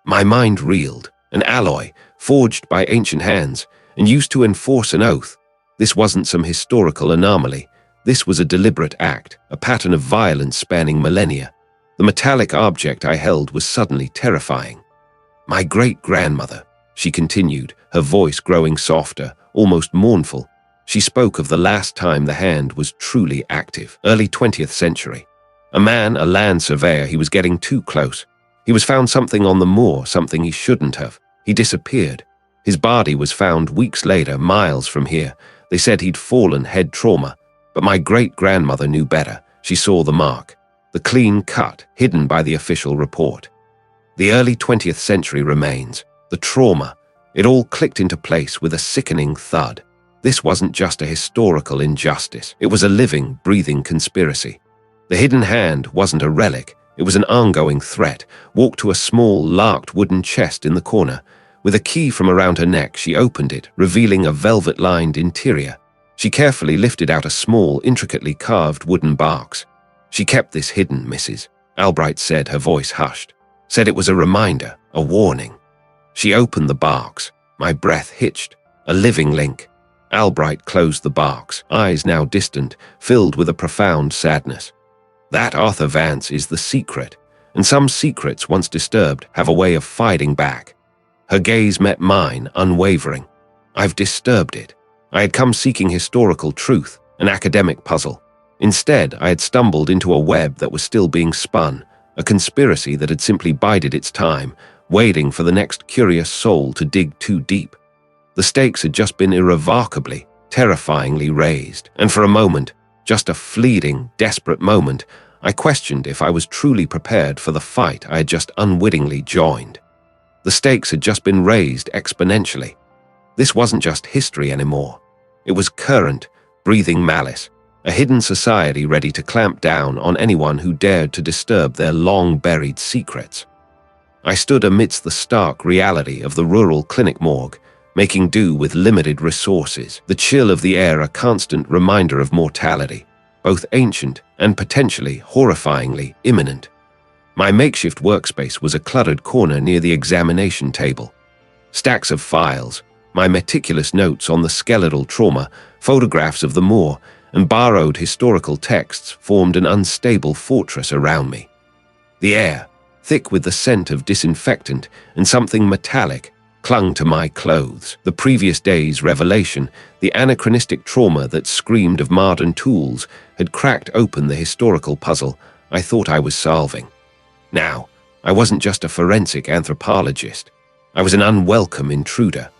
My mind reeled. An alloy, forged by ancient hands, and used to enforce an oath. This wasn't some historical anomaly. This was a deliberate act, a pattern of violence spanning millennia. The metallic object I held was suddenly terrifying. My great-grandmother, she continued, her voice growing softer, almost mournful. She spoke of the last time the hand was truly active, early 20th century. A man, a land surveyor, he was getting too close. He was found something on the moor, something he shouldn't have. He disappeared. His body was found weeks later, miles from here. They said he'd fallen head trauma. But my great-grandmother knew better. She saw the mark. The clean cut, hidden by the official report. The early 20th century remains. The trauma. It all clicked into place with a sickening thud. This wasn't just a historical injustice. It was a living, breathing conspiracy. The hidden hand wasn't a relic. It was an ongoing threat. Walked to a small, larked wooden chest in the corner. With a key from around her neck, she opened it, revealing a velvet-lined interior. She carefully lifted out a small, intricately carved wooden box. She kept this hidden, Mrs. Albright said, her voice hushed. Said it was a reminder, a warning. She opened the box. My breath hitched. A living link. Albright closed the box, eyes now distant, filled with a profound sadness. That, Arthur Vance, is the secret, and some secrets, once disturbed, have a way of fighting back. Her gaze met mine, unwavering. I've disturbed it. I had come seeking historical truth, an academic puzzle. Instead, I had stumbled into a web that was still being spun, a conspiracy that had simply bided its time, waiting for the next curious soul to dig too deep. The stakes had just been irrevocably, terrifyingly raised, and for a moment, just a fleeting, desperate moment, I questioned if I was truly prepared for the fight I had just unwittingly joined. The stakes had just been raised exponentially. This wasn't just history anymore. It was current, breathing malice, a hidden society ready to clamp down on anyone who dared to disturb their long-buried secrets. I stood amidst the stark reality of the rural clinic morgue, making do with limited resources, the chill of the air a constant reminder of mortality, both ancient and potentially horrifyingly imminent. My makeshift workspace was a cluttered corner near the examination table. Stacks of files, my meticulous notes on the skeletal trauma, photographs of the moor, and borrowed historical texts formed an unstable fortress around me. The air, thick with the scent of disinfectant and something metallic, clung to my clothes. The previous day's revelation, the anachronistic trauma that screamed of modern tools, had cracked open the historical puzzle I thought I was solving. Now, I wasn't just a forensic anthropologist. I was an unwelcome intruder.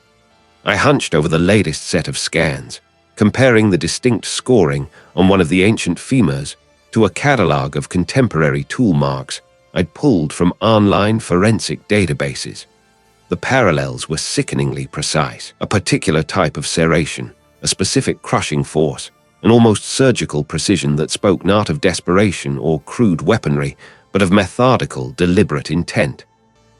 I hunched over the latest set of scans, comparing the distinct scoring on one of the ancient femurs to a catalogue of contemporary tool marks I'd pulled from online forensic databases. The parallels were sickeningly precise, a particular type of serration, a specific crushing force, an almost surgical precision that spoke not of desperation or crude weaponry, but of methodical, deliberate intent.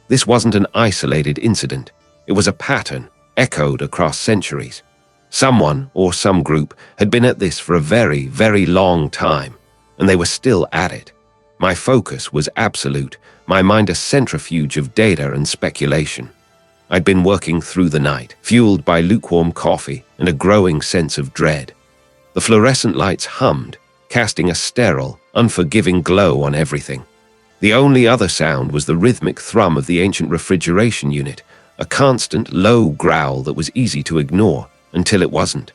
This wasn't an isolated incident. It was a pattern, echoed across centuries. Someone, or some group, had been at this for a very, very long time, and they were still at it. My focus was absolute, my mind a centrifuge of data and speculation. I'd been working through the night, fueled by lukewarm coffee and a growing sense of dread. The fluorescent lights hummed, casting a sterile, unforgiving glow on everything. The only other sound was the rhythmic thrum of the ancient refrigeration unit, a constant, low growl that was easy to ignore until it wasn't.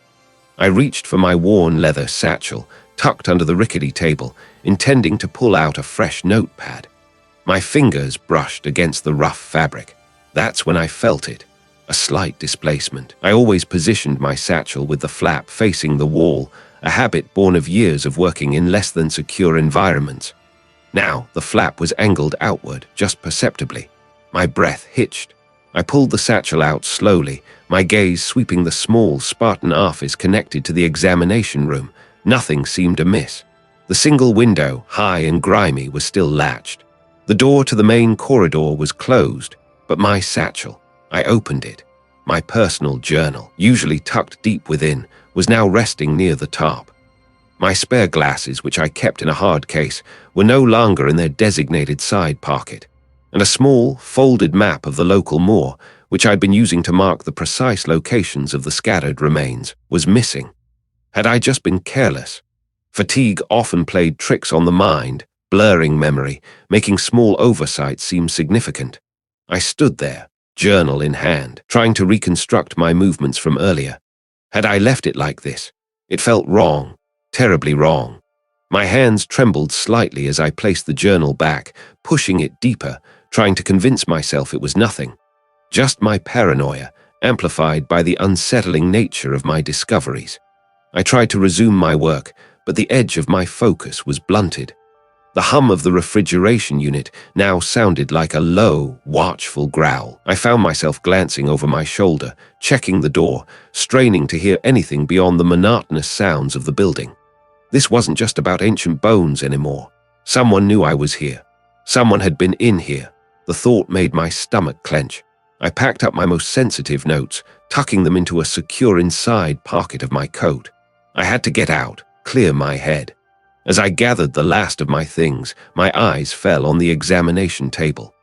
I reached for my worn leather satchel, tucked under the rickety table, intending to pull out a fresh notepad. My fingers brushed against the rough fabric. That's when I felt it, a slight displacement. I always positioned my satchel with the flap facing the wall, a habit born of years of working in less than secure environments. Now, the flap was angled outward, just perceptibly. My breath hitched. I pulled the satchel out slowly, my gaze sweeping the small, Spartan office connected to the examination room, Nothing seemed amiss. The single window, high and grimy, was still latched. The door to the main corridor was closed, but my satchel, I opened it. My personal journal, usually tucked deep within, was now resting near the top. My spare glasses, which I kept in a hard case, were no longer in their designated side pocket, and a small, folded map of the local moor, which I'd been using to mark the precise locations of the scattered remains, was missing. Had I just been careless? Fatigue often played tricks on the mind, blurring memory, making small oversights seem significant. I stood there, journal in hand, trying to reconstruct my movements from earlier. Had I left it like this? It felt wrong, terribly wrong. My hands trembled slightly as I placed the journal back, pushing it deeper, trying to convince myself it was nothing. Just my paranoia, amplified by the unsettling nature of my discoveries. I tried to resume my work, but the edge of my focus was blunted. The hum of the refrigeration unit now sounded like a low, watchful growl. I found myself glancing over my shoulder, checking the door, straining to hear anything beyond the monotonous sounds of the building. This wasn't just about ancient bones anymore. Someone knew I was here. Someone had been in here. The thought made my stomach clench. I packed up my most sensitive notes, tucking them into a secure inside pocket of my coat. I had to get out, clear my head. As I gathered the last of my things, my eyes fell on the examination table.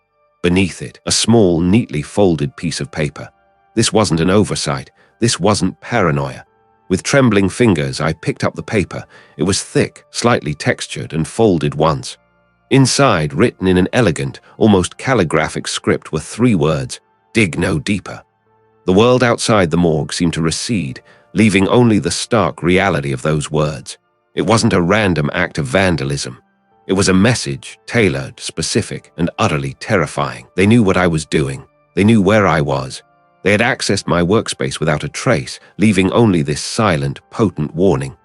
Beneath it, a small, neatly folded piece of paper. This wasn't an oversight. This wasn't paranoia. With trembling fingers, I picked up the paper. It was thick, slightly textured, and folded once. Inside, written in an elegant, almost calligraphic script, were 3 words: dig no deeper. The world outside the morgue seemed to recede, leaving only the stark reality of those words. It wasn't a random act of vandalism. It was a message, tailored, specific, and utterly terrifying. They knew what I was doing. They knew where I was. They had accessed my workspace without a trace, leaving only this silent, potent warning.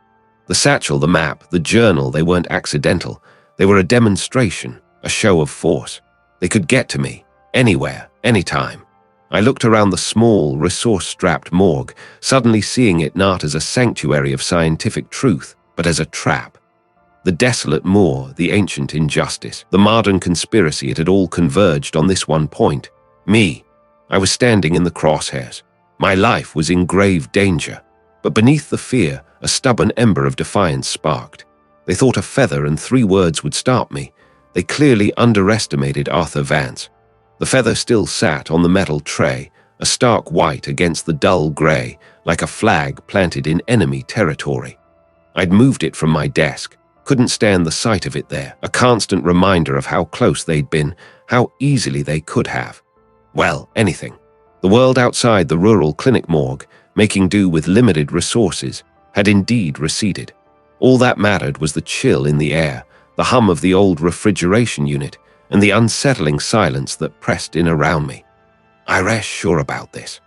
The satchel, the map, the journal, they weren't accidental. They were a demonstration, a show of force. They could get to me, anywhere, anytime. I looked around the small, resource-strapped morgue, suddenly seeing it not as a sanctuary of scientific truth, but as a trap. The desolate moor, the ancient injustice, the modern conspiracy, it had all converged on this one point: me. I was standing in the crosshairs. My life was in grave danger. But beneath the fear, a stubborn ember of defiance sparked. They thought a feather and 3 words would stop me. They clearly underestimated Arthur Vance. The feather still sat on the metal tray, a stark white against the dull grey, like a flag planted in enemy territory. I'd moved it from my desk, couldn't stand the sight of it there, a constant reminder of how close they'd been, how easily they could have. Well, anything. The world outside the rural clinic morgue, making do with limited resources, had indeed receded. All that mattered was the chill in the air, the hum of the old refrigeration unit, and the unsettling silence that pressed in around me. I rest sure about this.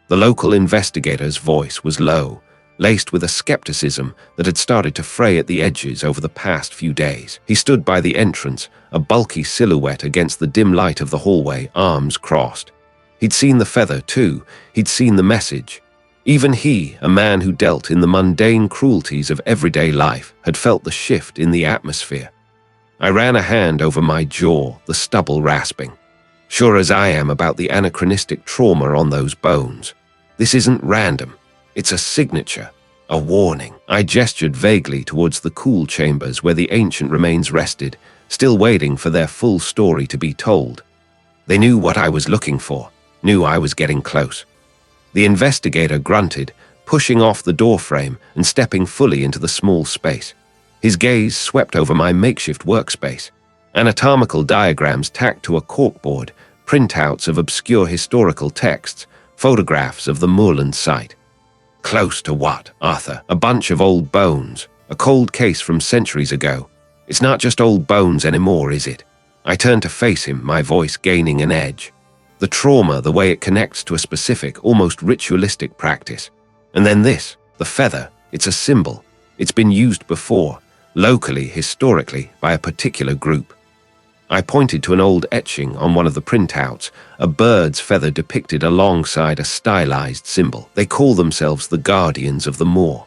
The local investigator's voice was low, laced with a skepticism that had started to fray at the edges over the past few days. He stood by the entrance, a bulky silhouette against the dim light of the hallway, arms crossed. He'd seen the feather, too. He'd seen the message. Even he, a man who dealt in the mundane cruelties of everyday life, had felt the shift in the atmosphere. I ran a hand over my jaw, the stubble rasping. Sure as I am about the anachronistic trauma on those bones. This isn't random. It's a signature, a warning. I gestured vaguely towards the cool chambers where the ancient remains rested, still waiting for their full story to be told. They knew what I was looking for, knew I was getting close. The investigator grunted, pushing off the doorframe and stepping fully into the small space. His gaze swept over my makeshift workspace. Anatomical diagrams tacked to a corkboard, printouts of obscure historical texts, photographs of the moorland site. Close to what, Arthur? A bunch of old bones, a cold case from centuries ago. It's not just old bones anymore, is it? I turned to face him, my voice gaining an edge. The trauma, the way it connects to a specific, almost ritualistic practice. And then this, the feather, it's a symbol. It's been used before, locally, historically, by a particular group. I pointed to an old etching on one of the printouts, a bird's feather depicted alongside a stylized symbol. They call themselves the Guardians of the Moor.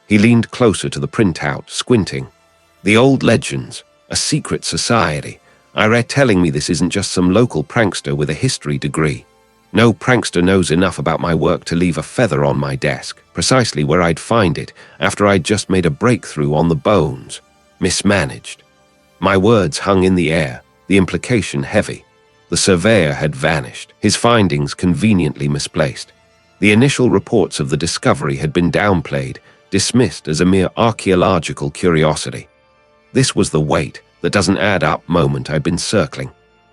He leaned closer to the printout, squinting. The old legends, a secret society. I read telling me this isn't just some local prankster with a history degree. No prankster knows enough about my work to leave a feather on my desk, precisely where I'd find it after I'd just made a breakthrough on the bones. Mismanaged. My words hung in the air, the implication heavy. The surveyor had vanished, his findings conveniently misplaced. The initial reports of the discovery had been downplayed, dismissed as a mere archaeological curiosity. This was the weight that doesn't add up moment I'd been circling.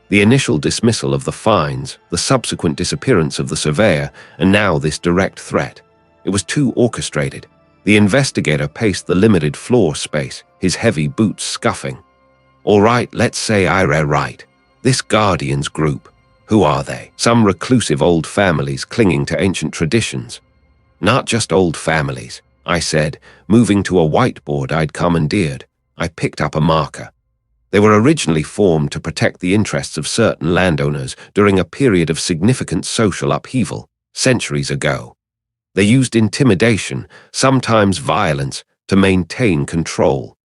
The initial dismissal of the finds, the subsequent disappearance of the surveyor, and now this direct threat. It was too orchestrated. The investigator paced the limited floor space, his heavy boots scuffing. All right, let's say I'm right. This Guardians group, who are they? Some reclusive old families clinging to ancient traditions. Not just old families, I said, moving to a whiteboard I'd commandeered. I picked up a marker. They were originally formed to protect the interests of certain landowners during a period of significant social upheaval, centuries ago. They used intimidation, sometimes violence, to maintain control.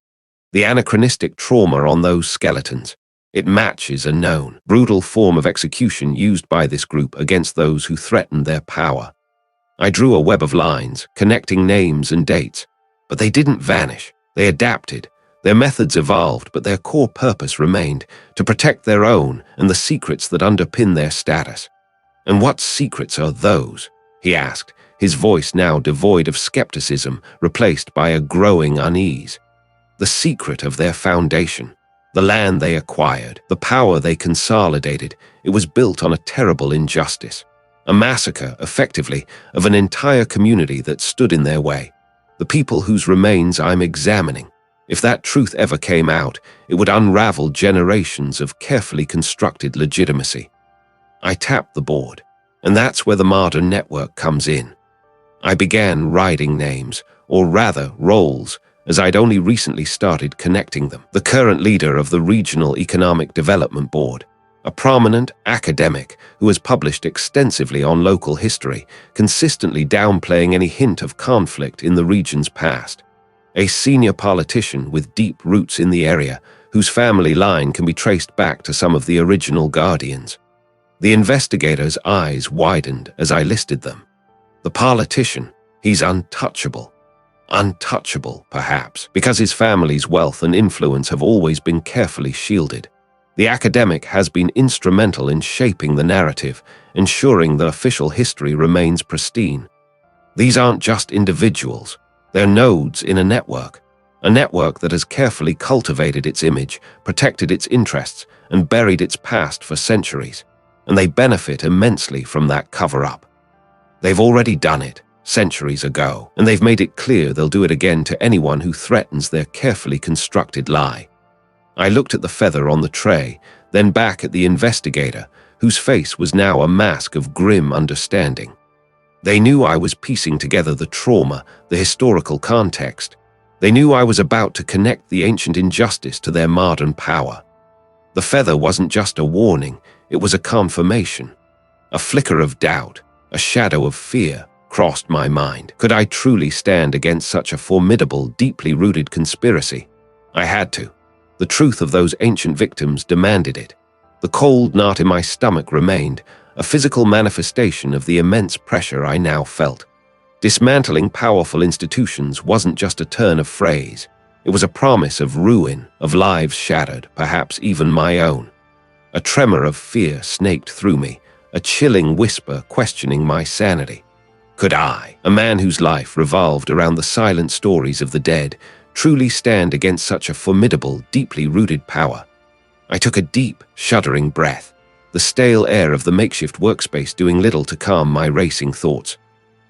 The anachronistic trauma on those skeletons. It matches a known, brutal form of execution used by this group against those who threatened their power. I drew a web of lines, connecting names and dates. But they didn't vanish. They adapted. Their methods evolved, but their core purpose remained, to protect their own and the secrets that underpin their status. And what secrets are those? He asked, his voice now devoid of skepticism, replaced by a growing unease. The secret of their foundation. The land they acquired, the power they consolidated, it was built on a terrible injustice. A massacre, effectively, of an entire community that stood in their way. The people whose remains I'm examining. If that truth ever came out, it would unravel generations of carefully constructed legitimacy. I tapped the board, and that's where the modern network comes in. I began writing names, or rather, roles, as I'd only recently started connecting them. The current leader of the Regional Economic Development Board, a prominent academic who has published extensively on local history, consistently downplaying any hint of conflict in the region's past. A senior politician with deep roots in the area, whose family line can be traced back to some of the original Guardians. The investigator's eyes widened as I listed them. The politician, he's untouchable. Untouchable, perhaps, because his family's wealth and influence have always been carefully shielded. The academic has been instrumental in shaping the narrative, ensuring that official history remains pristine. These aren't just individuals. They're nodes in a network that has carefully cultivated its image, protected its interests, and buried its past for centuries. And they benefit immensely from that cover-up. They've already done it, centuries ago, and they've made it clear they'll do it again to anyone who threatens their carefully constructed lie. I looked at the feather on the tray, then back at the investigator, whose face was now a mask of grim understanding. They knew I was piecing together the trauma, the historical context. They knew I was about to connect the ancient injustice to their modern power. The feather wasn't just a warning, it was a confirmation. A flicker of doubt, a shadow of fear, crossed my mind. Could I truly stand against such a formidable, deeply rooted conspiracy? I had to. The truth of those ancient victims demanded it. The cold knot in my stomach remained, a physical manifestation of the immense pressure I now felt. Dismantling powerful institutions wasn't just a turn of phrase. It was a promise of ruin, of lives shattered, perhaps even my own. A tremor of fear snaked through me, a chilling whisper questioning my sanity. Could I, a man whose life revolved around the silent stories of the dead, truly stand against such a formidable, deeply rooted power? I took a deep, shuddering breath, the stale air of the makeshift workspace doing little to calm my racing thoughts.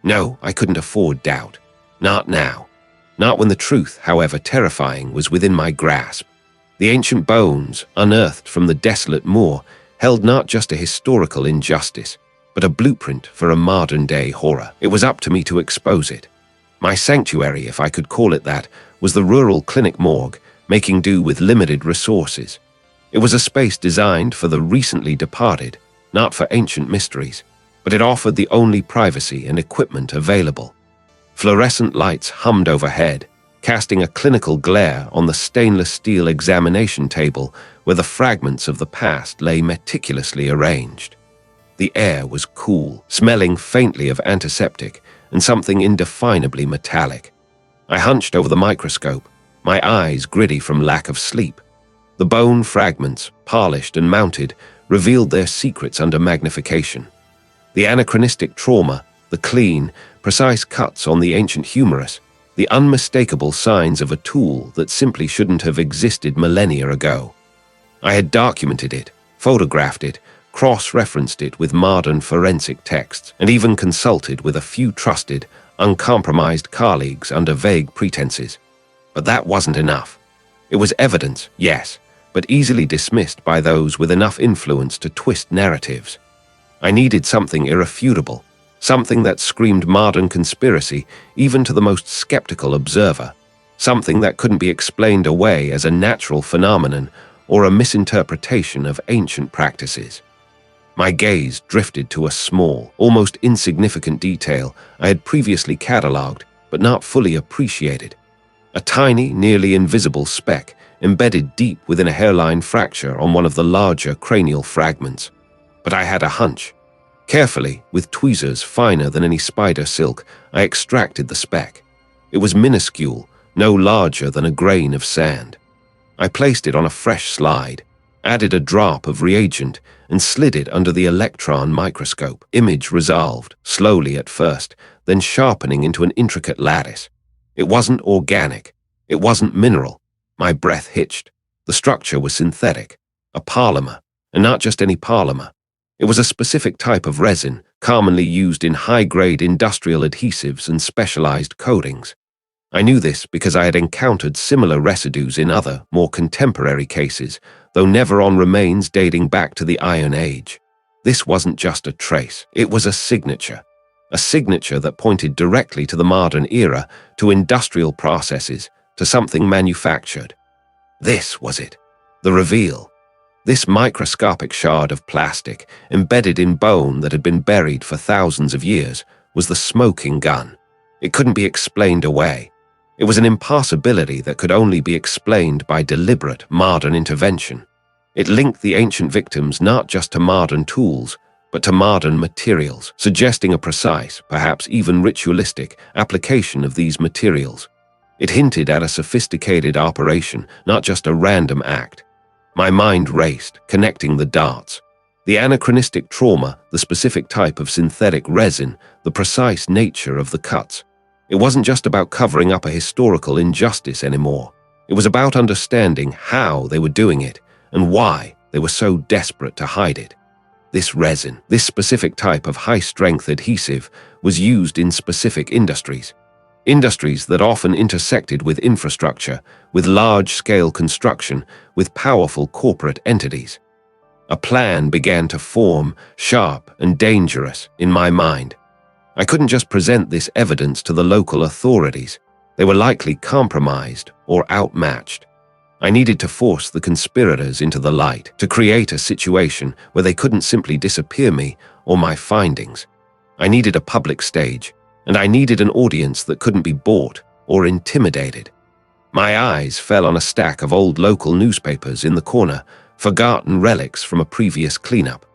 No, I couldn't afford doubt. Not now. Not when the truth, however terrifying, was within my grasp. The ancient bones, unearthed from the desolate moor, held not just a historical injustice, but a blueprint for a modern-day horror. It was up to me to expose it. My sanctuary, if I could call it that, was the rural clinic morgue, making do with limited resources. It was a space designed for the recently departed, not for ancient mysteries, but it offered the only privacy and equipment available. Fluorescent lights hummed overhead, casting a clinical glare on the stainless steel examination table where the fragments of the past lay meticulously arranged. The air was cool, smelling faintly of antiseptic and something indefinably metallic. I hunched over the microscope, my eyes gritty from lack of sleep. The bone fragments, polished and mounted, revealed their secrets under magnification. The anachronistic trauma, the clean, precise cuts on the ancient humerus, the unmistakable signs of a tool that simply shouldn't have existed millennia ago. I had documented it, photographed it, cross-referenced it with modern forensic texts, and even consulted with a few trusted, uncompromised colleagues under vague pretenses. But that wasn't enough. It was evidence, yes, but easily dismissed by those with enough influence to twist narratives. I needed something irrefutable, something that screamed modern conspiracy even to the most skeptical observer, something that couldn't be explained away as a natural phenomenon or a misinterpretation of ancient practices. My gaze drifted to a small, almost insignificant detail I had previously catalogued but not fully appreciated. A tiny, nearly invisible speck embedded deep within a hairline fracture on one of the larger cranial fragments. But I had a hunch. Carefully, with tweezers finer than any spider silk, I extracted the speck. It was minuscule, no larger than a grain of sand. I placed it on a fresh slide, added a drop of reagent, and slid it under the electron microscope. Image resolved, slowly at first, then sharpening into an intricate lattice. It wasn't organic. It wasn't mineral. My breath hitched. The structure was synthetic, a polymer, and not just any polymer. It was a specific type of resin, commonly used in high-grade industrial adhesives and specialized coatings. I knew this because I had encountered similar residues in other, more contemporary cases, though never on remains dating back to the Iron Age. This wasn't just a trace, it was a signature that pointed directly to the modern era, to industrial processes, to something manufactured. This was it, the reveal. This microscopic shard of plastic, embedded in bone that had been buried for thousands of years, was the smoking gun. It couldn't be explained away. It was an impossibility that could only be explained by deliberate modern intervention. It linked the ancient victims not just to modern tools, but to modern materials, suggesting a precise, perhaps even ritualistic, application of these materials. It hinted at a sophisticated operation, not just a random act. My mind raced, connecting the dots. The anachronistic trauma, the specific type of synthetic resin, the precise nature of the cuts. It wasn't just about covering up a historical injustice anymore. It was about understanding how they were doing it and why they were so desperate to hide it. This resin, this specific type of high-strength adhesive, was used in specific industries. Industries that often intersected with infrastructure, with large-scale construction, with powerful corporate entities. A plan began to form, sharp and dangerous, in my mind. I couldn't just present this evidence to the local authorities. They were likely compromised or outmatched. I needed to force the conspirators into the light, to create a situation where they couldn't simply disappear me or my findings. I needed a public stage, and I needed an audience that couldn't be bought or intimidated. My eyes fell on a stack of old local newspapers in the corner, forgotten relics from a previous cleanup.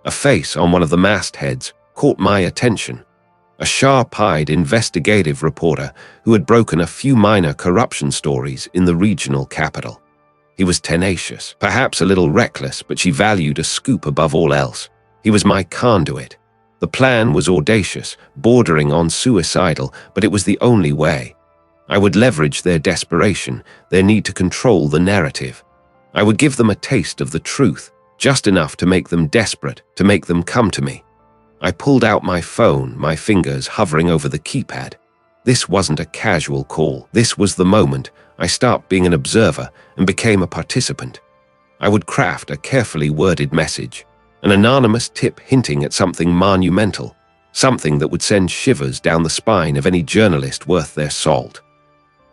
A face on one of the mastheads caught my attention. A sharp-eyed investigative reporter who had broken a few minor corruption stories in the regional capital. He was tenacious, perhaps a little reckless, but she valued a scoop above all else. He was my conduit. The plan was audacious, bordering on suicidal, but it was the only way. I would leverage their desperation, their need to control the narrative. I would give them a taste of the truth, just enough to make them desperate, to make them come to me. I pulled out my phone, my fingers hovering over the keypad. This wasn't a casual call. This was the moment I stopped being an observer and became a participant. I would craft a carefully worded message, an anonymous tip hinting at something monumental, something that would send shivers down the spine of any journalist worth their salt.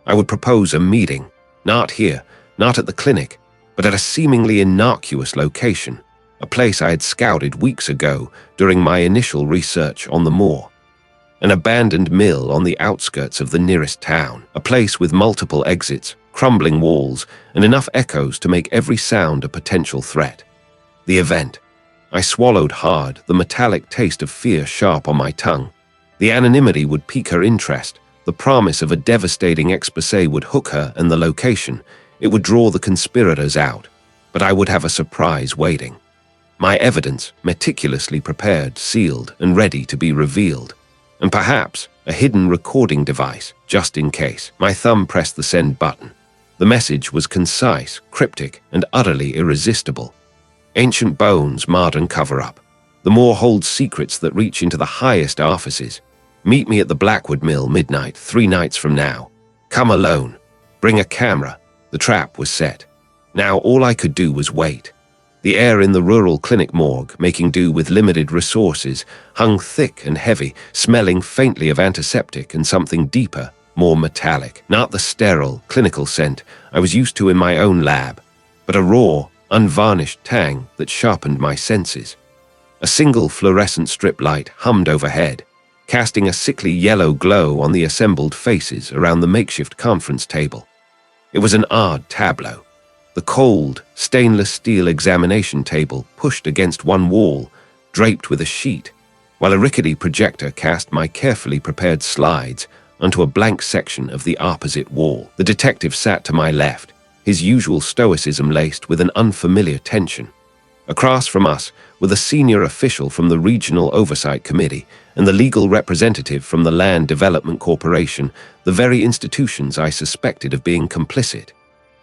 I would propose a meeting, not here, not at the clinic, but at a seemingly innocuous location, a place I had scouted weeks ago during my initial research on the moor. An abandoned mill on the outskirts of the nearest town, a place with multiple exits, crumbling walls, and enough echoes to make every sound a potential threat. The event. I swallowed hard, the metallic taste of fear sharp on my tongue. The anonymity would pique her interest. The promise of a devastating exposé would hook her, and the location. It would draw the conspirators out. But I would have a surprise waiting. My evidence, meticulously prepared, sealed, and ready to be revealed. And perhaps a hidden recording device, just in case. My thumb pressed the send button. The message was concise, cryptic, and utterly irresistible. Ancient bones, modern cover-up. The moor holds secrets that reach into the highest offices. Meet me at the Blackwood Mill midnight, 3 nights from now. Come alone. Bring a camera. The trap was set. Now all I could do was wait. The air in the rural clinic morgue, making do with limited resources, hung thick and heavy, smelling faintly of antiseptic and something deeper, more metallic. Not the sterile, clinical scent I was used to in my own lab, but a raw, unvarnished tang that sharpened my senses. A single fluorescent strip light hummed overhead, casting a sickly yellow glow on the assembled faces around the makeshift conference table. It was an odd tableau. The cold, stainless steel examination table pushed against one wall, draped with a sheet, while a rickety projector cast my carefully prepared slides onto a blank section of the opposite wall. The detective sat to my left, his usual stoicism laced with an unfamiliar tension. Across from us were the senior official from the Regional Oversight Committee and the legal representative from the Land Development Corporation, the very institutions I suspected of being complicit.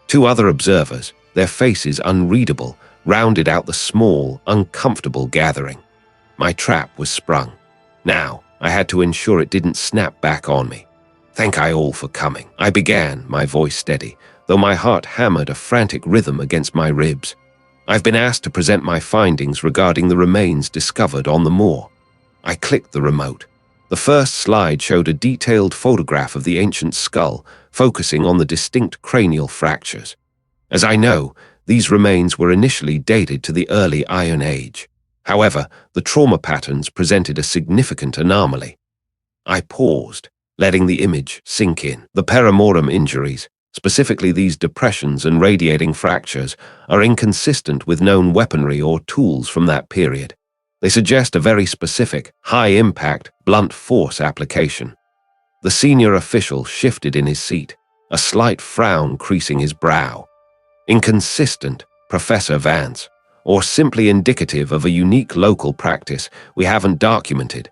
2 other observers, their faces unreadable, rounded out the small, uncomfortable gathering. My trap was sprung. Now, I had to ensure it didn't snap back on me. Thank I all for coming. I began, my voice steady, though my heart hammered a frantic rhythm against my ribs. I've been asked to present my findings regarding the remains discovered on the moor. I clicked the remote. The first slide showed a detailed photograph of the ancient skull, focusing on the distinct cranial fractures. As I know, these remains were initially dated to the early Iron Age. However, the trauma patterns presented a significant anomaly. I paused, letting the image sink in. The paramorum injuries, specifically these depressions and radiating fractures, are inconsistent with known weaponry or tools from that period. They suggest a very specific, high-impact, blunt force application. The senior official shifted in his seat, a slight frown creasing his brow. Inconsistent, Professor Vance, or simply indicative of a unique local practice we haven't documented.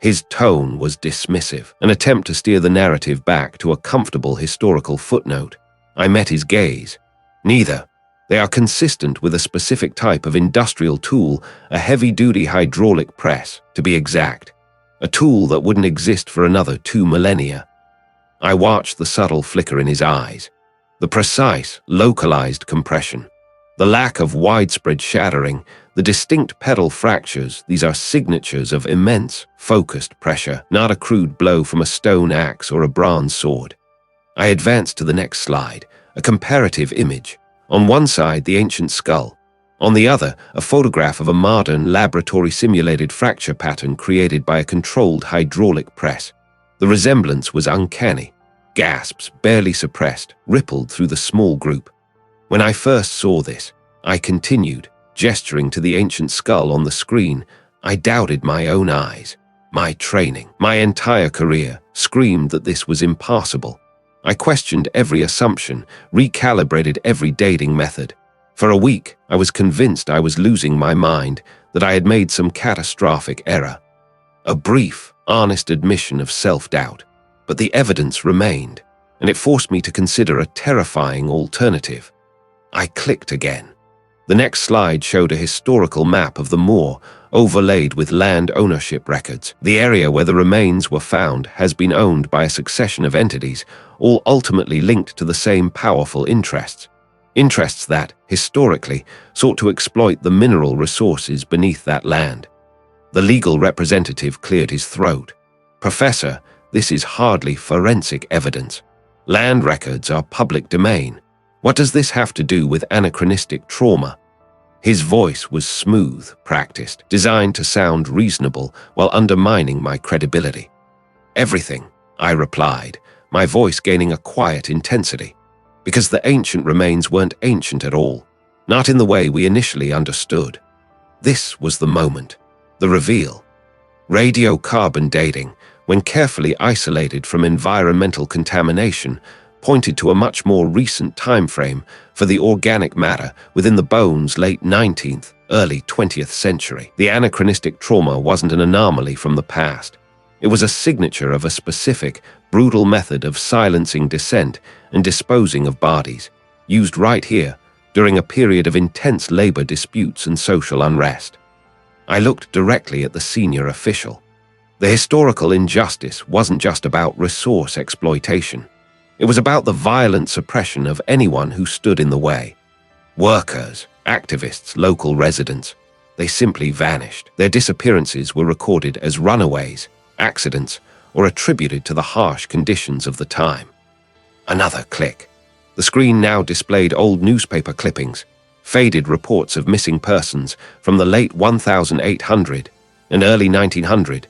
His tone was dismissive, an attempt to steer the narrative back to a comfortable historical footnote. I met his gaze. Neither. They are consistent with a specific type of industrial tool, a heavy-duty hydraulic press, to be exact. A tool that wouldn't exist for another 2 millennia. I watched the subtle flicker in his eyes. The precise, localized compression. The lack of widespread shattering, the distinct pedal fractures, these are signatures of immense, focused pressure, not a crude blow from a stone axe or a bronze sword. I advanced to the next slide, a comparative image. On one side, the ancient skull. On the other, a photograph of a modern, laboratory-simulated fracture pattern created by a controlled hydraulic press. The resemblance was uncanny. Gasps, barely suppressed, rippled through the small group. When I first saw this, I continued, gesturing to the ancient skull on the screen. I doubted my own eyes. My training, my entire career, screamed that this was impossible. I questioned every assumption, recalibrated every dating method. For a week, I was convinced I was losing my mind, that I had made some catastrophic error. A brief, honest admission of self-doubt. But the evidence remained, and it forced me to consider a terrifying alternative. I clicked again. The next slide showed a historical map of the moor, overlaid with land ownership records. The area where the remains were found has been owned by a succession of entities, all ultimately linked to the same powerful interests. Interests that, historically, sought to exploit the mineral resources beneath that land. The legal representative cleared his throat. Professor, this is hardly forensic evidence. Land records are public domain. What does this have to do with anachronistic trauma? His voice was smooth, practiced, designed to sound reasonable while undermining my credibility. Everything, I replied, my voice gaining a quiet intensity, because the ancient remains weren't ancient at all, not in the way we initially understood. This was the moment, the reveal. Radiocarbon dating, when carefully isolated from environmental contamination, pointed to a much more recent time frame for the organic matter within the bones late 19th, early 20th century. The anachronistic trauma wasn't an anomaly from the past. It was a signature of a specific, brutal method of silencing dissent and disposing of bodies, used right here during a period of intense labor disputes and social unrest. I looked directly at the senior official. The historical injustice wasn't just about resource exploitation. It was about the violent suppression of anyone who stood in the way. Workers, activists, local residents. They simply vanished. Their disappearances were recorded as runaways, accidents, or attributed to the harsh conditions of the time. Another click. The screen now displayed old newspaper clippings, faded reports of missing persons from the late 1800 and early 1900,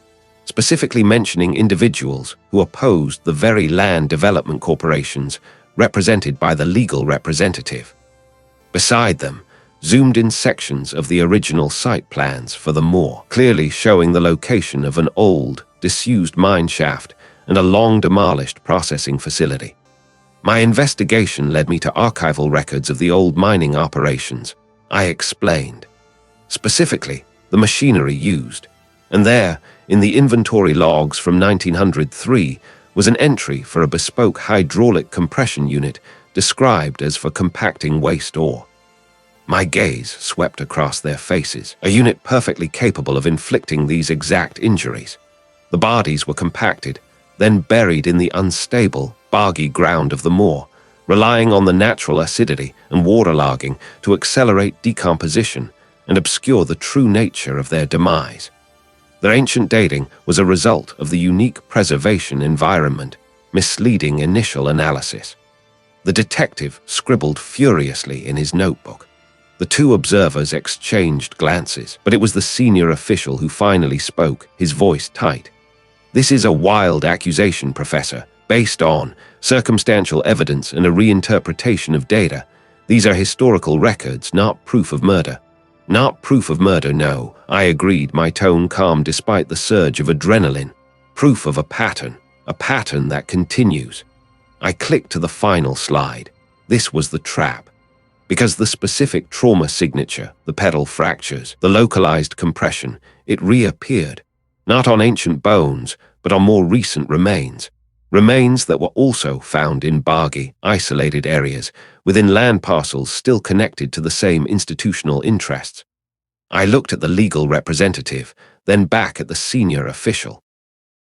specifically mentioning individuals who opposed the very land development corporations represented by the legal representative. Beside them, zoomed-in sections of the original site plans for the moor, clearly showing the location of an old, disused mine shaft and a long-demolished processing facility. My investigation led me to archival records of the old mining operations. I explained. Specifically, the machinery used. And there, in the inventory logs from 1903, was an entry for a bespoke hydraulic compression unit described as for compacting waste ore. My gaze swept across their faces, a unit perfectly capable of inflicting these exact injuries. The bodies were compacted, then buried in the unstable, boggy ground of the moor, relying on the natural acidity and waterlogging to accelerate decomposition and obscure the true nature of their demise. Their ancient dating was a result of the unique preservation environment, misleading initial analysis. The detective scribbled furiously in his notebook. The two observers exchanged glances, but it was the senior official who finally spoke, his voice tight. "This is a wild accusation, Professor, based on circumstantial evidence and a reinterpretation of data. These are historical records, not proof of murder." "Not proof of murder, no," I agreed, my tone calm despite the surge of adrenaline. "Proof of a pattern that continues." I clicked to the final slide. This was the trap. Because the specific trauma signature, the pedal fractures, the localized compression, it reappeared, not on ancient bones, but on more recent remains. Remains that were also found in boggy, isolated areas, within land parcels still connected to the same institutional interests. I looked at the legal representative, then back at the senior official.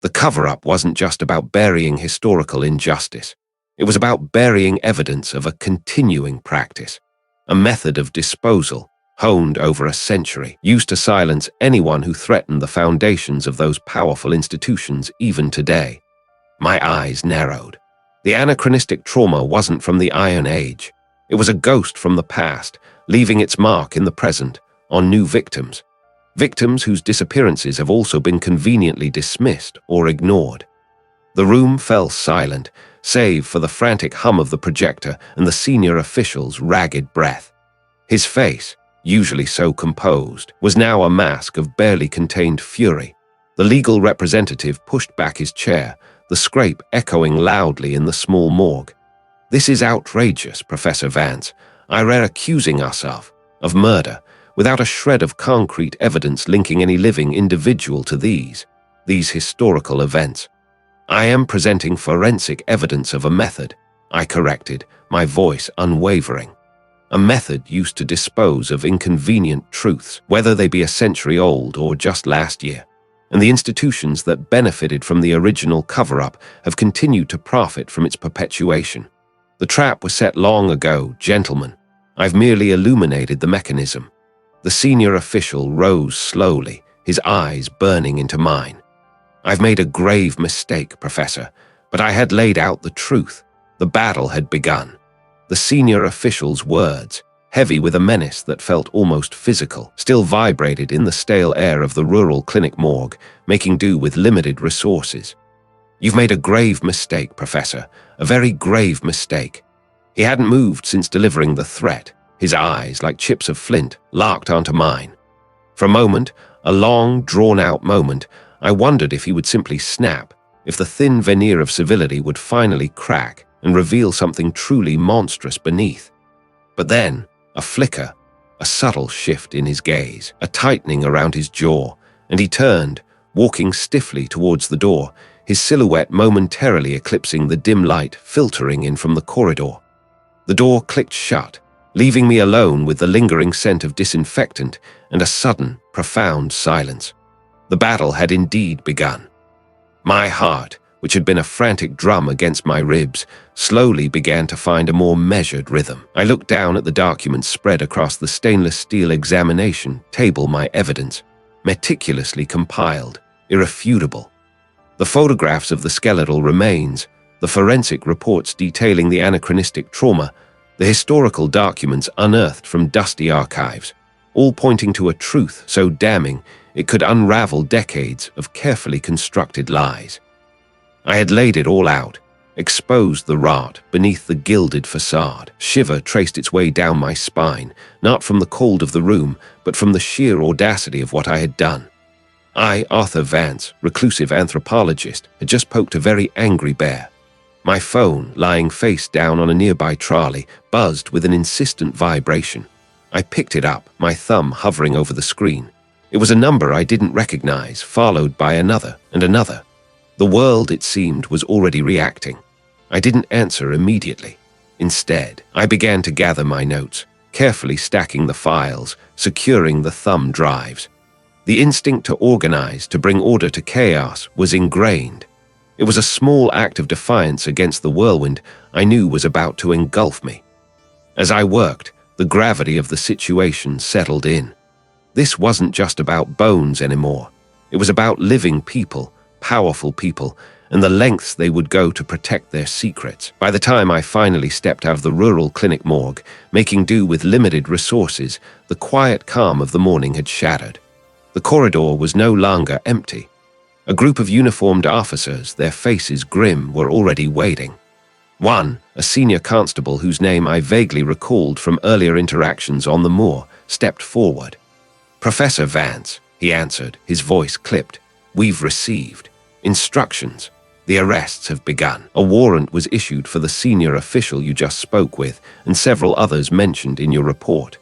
The cover-up wasn't just about burying historical injustice. It was about burying evidence of a continuing practice, a method of disposal, honed over a century, used to silence anyone who threatened the foundations of those powerful institutions even today. My eyes narrowed. The anachronistic trauma wasn't from the Iron Age. It was a ghost from the past, leaving its mark in the present, on new victims. Victims whose disappearances have also been conveniently dismissed or ignored. The room fell silent, save for the frantic hum of the projector and the senior official's ragged breath. His face, usually so composed, was now a mask of barely contained fury. The legal representative pushed back his chair, the scrape echoing loudly in the small morgue. "This is outrageous, Professor Vance. I are accusing us of murder, without a shred of concrete evidence linking any living individual to these historical events. I am presenting forensic evidence of a method," I corrected, my voice unwavering. "A method used to dispose of inconvenient truths, whether they be a century old or just last year. And the institutions that benefited from the original cover-up have continued to profit from its perpetuation. The trap was set long ago, gentlemen. I've merely illuminated the mechanism." The senior official rose slowly, his eyes burning into mine. "I've made a grave mistake, Professor, but I had laid out the truth. The battle had begun." The senior official's words, heavy with a menace that felt almost physical, still vibrated in the stale air of the rural clinic morgue, making do with limited resources. "You've made a grave mistake, Professor, a very grave mistake." He hadn't moved since delivering the threat, his eyes, like chips of flint, locked onto mine. For a moment, a long, drawn-out moment, I wondered if he would simply snap, if the thin veneer of civility would finally crack and reveal something truly monstrous beneath. But then, a flicker, a subtle shift in his gaze, a tightening around his jaw, and he turned, walking stiffly towards the door, his silhouette momentarily eclipsing the dim light filtering in from the corridor. The door clicked shut, leaving me alone with the lingering scent of disinfectant and a sudden, profound silence. The battle had indeed begun. My heart, which had been a frantic drum against my ribs, slowly began to find a more measured rhythm. I looked down at the documents spread across the stainless steel examination table, my evidence, meticulously compiled, irrefutable. The photographs of the skeletal remains, the forensic reports detailing the anachronistic trauma, the historical documents unearthed from dusty archives, all pointing to a truth so damning it could unravel decades of carefully constructed lies. I had laid it all out, exposed the rot beneath the gilded facade. Shiver traced its way down my spine, not from the cold of the room, but from the sheer audacity of what I had done. I, Arthur Vance, reclusive anthropologist, had just poked a very angry bear. My phone, lying face down on a nearby trolley, buzzed with an insistent vibration. I picked it up, my thumb hovering over the screen. It was a number I didn't recognize, followed by another and another. The world, it seemed, was already reacting. I didn't answer immediately. Instead, I began to gather my notes, carefully stacking the files, securing the thumb drives. The instinct to organize, to bring order to chaos, was ingrained. It was a small act of defiance against the whirlwind I knew was about to engulf me. As I worked, the gravity of the situation settled in. This wasn't just about bones anymore. It was about living people, powerful people, and the lengths they would go to protect their secrets. By the time I finally stepped out of the rural clinic morgue, making do with limited resources, the quiet calm of the morning had shattered. The corridor was no longer empty. A group of uniformed officers, their faces grim, were already waiting. One, a senior constable whose name I vaguely recalled from earlier interactions on the moor, stepped forward. "Professor Vance," he answered, his voice clipped. "We've received instructions. The arrests have begun. A warrant was issued for the senior official you just spoke with and several others mentioned in your report."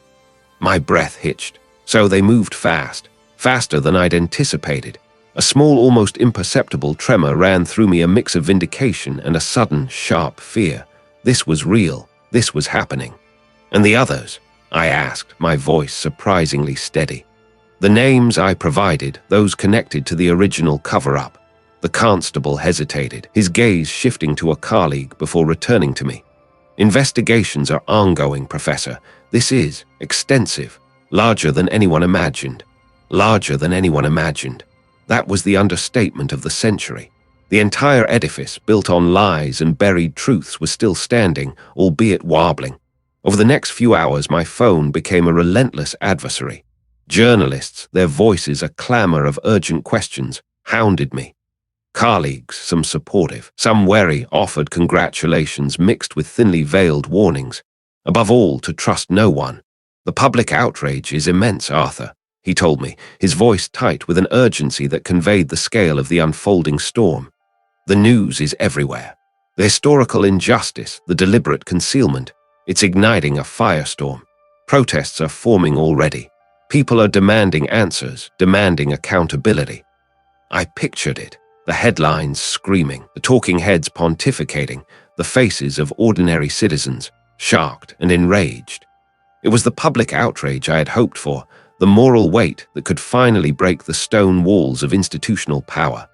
My breath hitched. So they moved fast, faster than I'd anticipated. A small, almost imperceptible tremor ran through me, a mix of vindication and a sudden, sharp fear. This was real. This was happening. "And the others?" I asked, my voice surprisingly steady. The names I provided, those connected to the original cover-up. The constable hesitated, his gaze shifting to a colleague before returning to me. "Investigations are ongoing, Professor. This is extensive, larger than anyone imagined. Larger than anyone imagined." That was the understatement of the century. The entire edifice, built on lies and buried truths, was still standing, albeit wobbling. Over the next few hours, my phone became a relentless adversary. Journalists, their voices a clamor of urgent questions, hounded me. Colleagues, some supportive, some wary, offered congratulations mixed with thinly veiled warnings. Above all, to trust no one. "The public outrage is immense, Arthur," he told me, his voice tight with an urgency that conveyed the scale of the unfolding storm. "The news is everywhere. The historical injustice, the deliberate concealment, it's igniting a firestorm. Protests are forming already. People are demanding answers, demanding accountability." I pictured it, the headlines screaming, the talking heads pontificating, the faces of ordinary citizens, shocked and enraged. It was the public outrage I had hoped for, the moral weight that could finally break the stone walls of institutional power.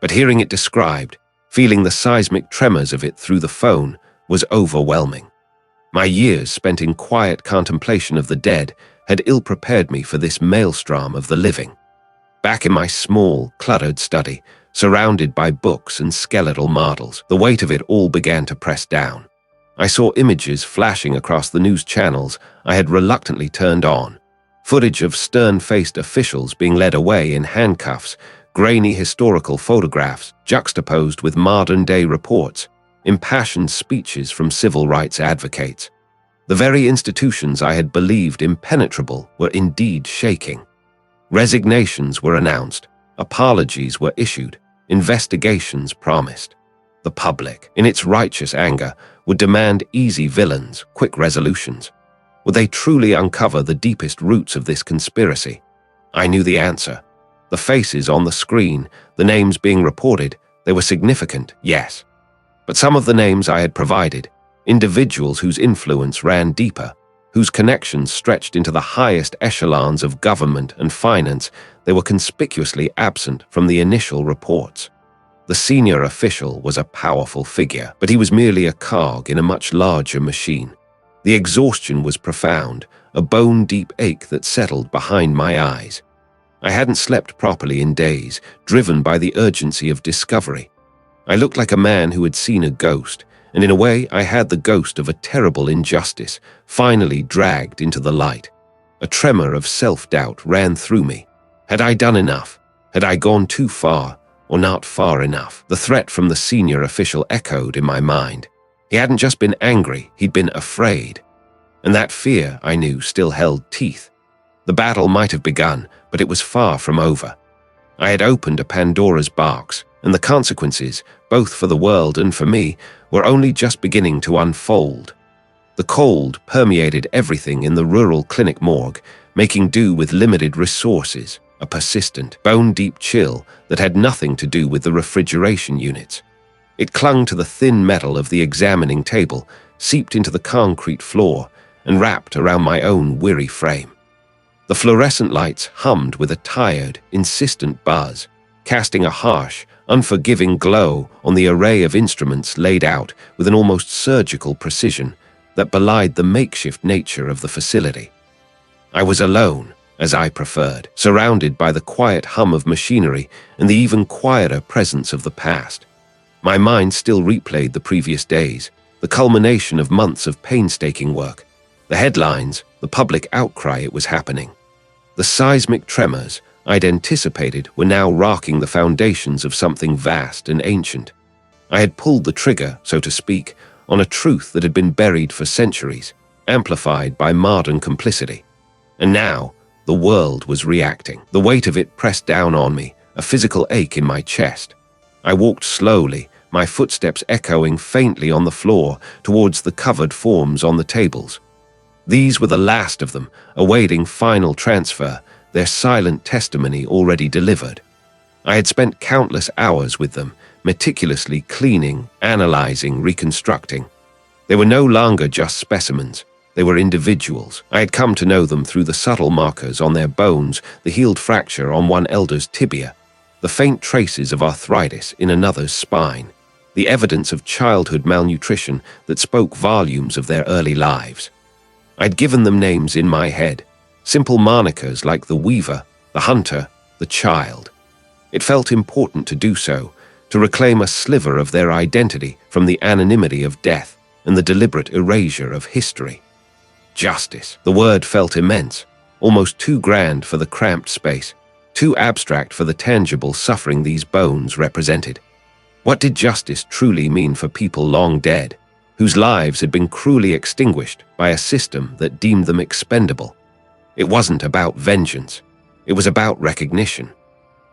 But hearing it described, feeling the seismic tremors of it through the phone, was overwhelming. My years spent in quiet contemplation of the dead had ill-prepared me for this maelstrom of the living. Back in my small, cluttered study, surrounded by books and skeletal models, the weight of it all began to press down. I saw images flashing across the news channels I had reluctantly turned on. Footage of stern-faced officials being led away in handcuffs, grainy historical photographs juxtaposed with modern-day reports, impassioned speeches from civil rights advocates. The very institutions I had believed impenetrable were indeed shaking. Resignations were announced, apologies were issued, investigations promised. The public, in its righteous anger, would demand easy villains, quick resolutions. Would they truly uncover the deepest roots of this conspiracy? I knew the answer. The faces on the screen, the names being reported, they were significant, yes. But some of the names I had provided, individuals whose influence ran deeper, whose connections stretched into the highest echelons of government and finance, they were conspicuously absent from the initial reports. The senior official was a powerful figure, but he was merely a cog in a much larger machine. The exhaustion was profound, a bone-deep ache that settled behind my eyes. I hadn't slept properly in days, driven by the urgency of discovery. I looked like a man who had seen a ghost, and in a way I had the ghost of a terrible injustice, finally dragged into the light. A tremor of self-doubt ran through me. Had I done enough? Had I gone too far, or not far enough? The threat from the senior official echoed in my mind. He hadn't just been angry, he'd been afraid. And that fear, I knew, still held teeth. The battle might have begun, but it was far from over. I had opened a Pandora's box, and the consequences, both for the world and for me, were only just beginning to unfold. The cold permeated everything in the rural clinic morgue, making do with limited resources, a persistent, bone-deep chill that had nothing to do with the refrigeration units. It clung to the thin metal of the examining table, seeped into the concrete floor, and wrapped around my own weary frame. The fluorescent lights hummed with a tired, insistent buzz, casting a harsh, unforgiving glow on the array of instruments laid out with an almost surgical precision that belied the makeshift nature of the facility. I was alone, as I preferred, surrounded by the quiet hum of machinery and the even quieter presence of the past. My mind still replayed the previous days, the culmination of months of painstaking work, the headlines, the public outcry it was happening. The seismic tremors I'd anticipated were now rocking the foundations of something vast and ancient. I had pulled the trigger, so to speak, on a truth that had been buried for centuries, amplified by modern complicity. And now, the world was reacting. The weight of it pressed down on me, a physical ache in my chest. I walked slowly, my footsteps echoing faintly on the floor towards the covered forms on the tables. These were the last of them, awaiting final transfer, their silent testimony already delivered. I had spent countless hours with them, meticulously cleaning, analyzing, reconstructing. They were no longer just specimens. They were individuals. I had come to know them through the subtle markers on their bones, the healed fracture on one elder's tibia, the faint traces of arthritis in another's spine, the evidence of childhood malnutrition that spoke volumes of their early lives. I'd given them names in my head, simple monikers like the Weaver, the Hunter, the Child. It felt important to do so, to reclaim a sliver of their identity from the anonymity of death and the deliberate erasure of history. Justice. The word felt immense, almost too grand for the cramped space, too abstract for the tangible suffering these bones represented. What did justice truly mean for people long dead, whose lives had been cruelly extinguished by a system that deemed them expendable? It wasn't about vengeance. It was about recognition.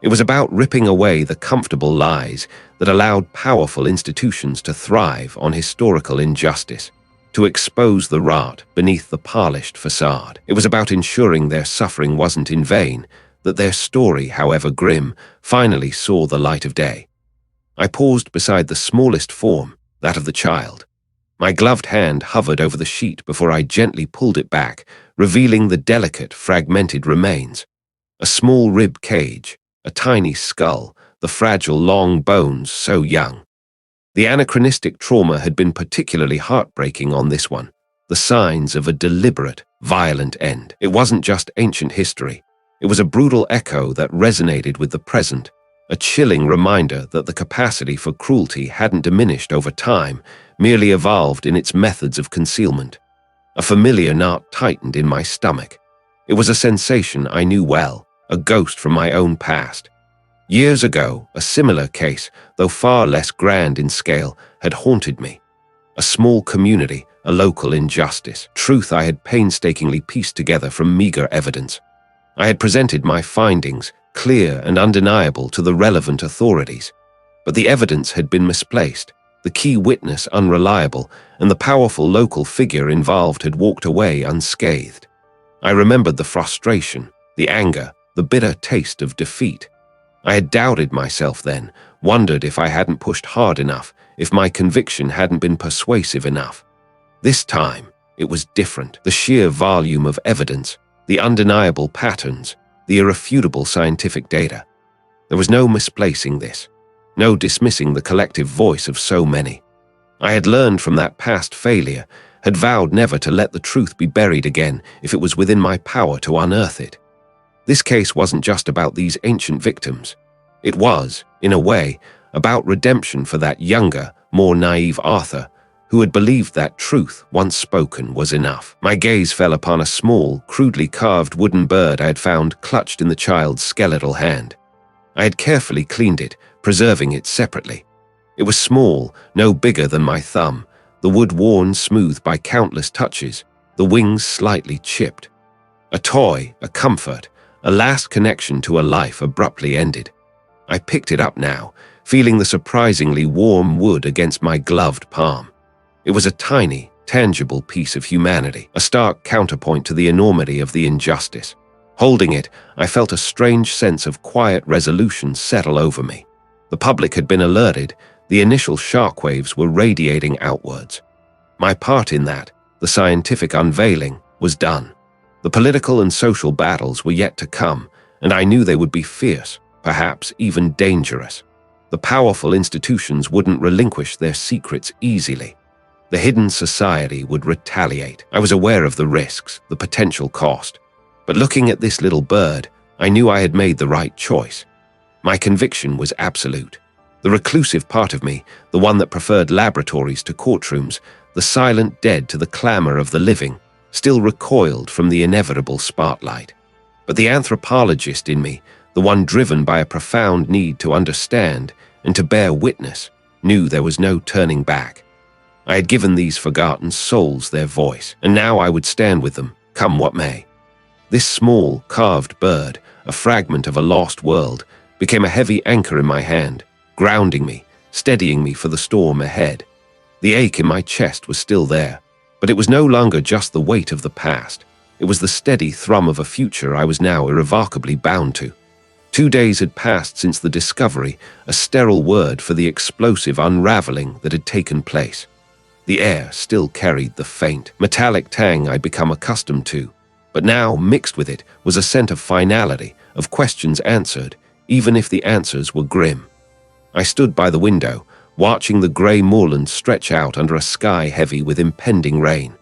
It was about ripping away the comfortable lies that allowed powerful institutions to thrive on historical injustice, to expose the rot beneath the polished facade. It was about ensuring their suffering wasn't in vain, that their story, however grim, finally saw the light of day. I paused beside the smallest form, that of the child. My gloved hand hovered over the sheet before I gently pulled it back, revealing the delicate, fragmented remains. A small rib cage, a tiny skull, the fragile long bones so young. The anachronistic trauma had been particularly heartbreaking on this one, the signs of a deliberate, violent end. It wasn't just ancient history. It was a brutal echo that resonated with the present, a chilling reminder that the capacity for cruelty hadn't diminished over time, merely evolved in its methods of concealment. A familiar knot tightened in my stomach. It was a sensation I knew well, a ghost from my own past. Years ago, a similar case, though far less grand in scale, had haunted me. A small community, a local injustice, truth I had painstakingly pieced together from meager evidence. I had presented my findings, clear and undeniable, to the relevant authorities. But the evidence had been misplaced, the key witness unreliable, and the powerful local figure involved had walked away unscathed. I remembered the frustration, the anger, the bitter taste of defeat. I had doubted myself then, wondered if I hadn't pushed hard enough, if my conviction hadn't been persuasive enough. This time, it was different. The sheer volume of evidence, the undeniable patterns, the irrefutable scientific data. There was no misplacing this, no dismissing the collective voice of so many. I had learned from that past failure, had vowed never to let the truth be buried again if it was within my power to unearth it. This case wasn't just about these ancient victims. It was, in a way, about redemption for that younger, more naive Arthur, who had believed that truth, once spoken, was enough. My gaze fell upon a small, crudely carved wooden bird I had found clutched in the child's skeletal hand. I had carefully cleaned it, preserving it separately. It was small, no bigger than my thumb, the wood worn smooth by countless touches, the wings slightly chipped. A toy, a comfort, a last connection to a life abruptly ended. I picked it up now, feeling the surprisingly warm wood against my gloved palm. It was a tiny, tangible piece of humanity, a stark counterpoint to the enormity of the injustice. Holding it, I felt a strange sense of quiet resolution settle over me. The public had been alerted, the initial shockwaves were radiating outwards. My part in that, the scientific unveiling, was done. The political and social battles were yet to come, and I knew they would be fierce, perhaps even dangerous. The powerful institutions wouldn't relinquish their secrets easily. The hidden society would retaliate. I was aware of the risks, the potential cost. But looking at this little bird, I knew I had made the right choice. My conviction was absolute. The reclusive part of me, the one that preferred laboratories to courtrooms, the silent dead to the clamor of the living, still recoiled from the inevitable spotlight. But the anthropologist in me, the one driven by a profound need to understand and to bear witness, knew there was no turning back. I had given these forgotten souls their voice, and now I would stand with them, come what may. This small, carved bird, a fragment of a lost world, became a heavy anchor in my hand, grounding me, steadying me for the storm ahead. The ache in my chest was still there, but it was no longer just the weight of the past. It was the steady thrum of a future I was now irrevocably bound to. 2 days had passed since the discovery, a sterile word for the explosive unraveling that had taken place. The air still carried the faint, metallic tang I'd become accustomed to, but now, mixed with it, was a scent of finality, of questions answered, even if the answers were grim. I stood by the window, watching the grey moorland stretch out under a sky heavy with impending rain.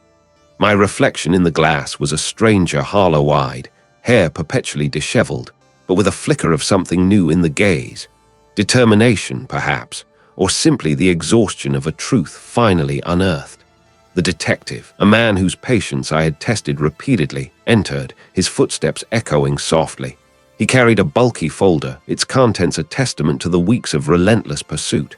My reflection in the glass was a stranger hollow-eyed, hair perpetually dishevelled, but with a flicker of something new in the gaze. Determination, perhaps, or simply the exhaustion of a truth finally unearthed. The detective, a man whose patience I had tested repeatedly, entered, his footsteps echoing softly. He carried a bulky folder, its contents a testament to the weeks of relentless pursuit.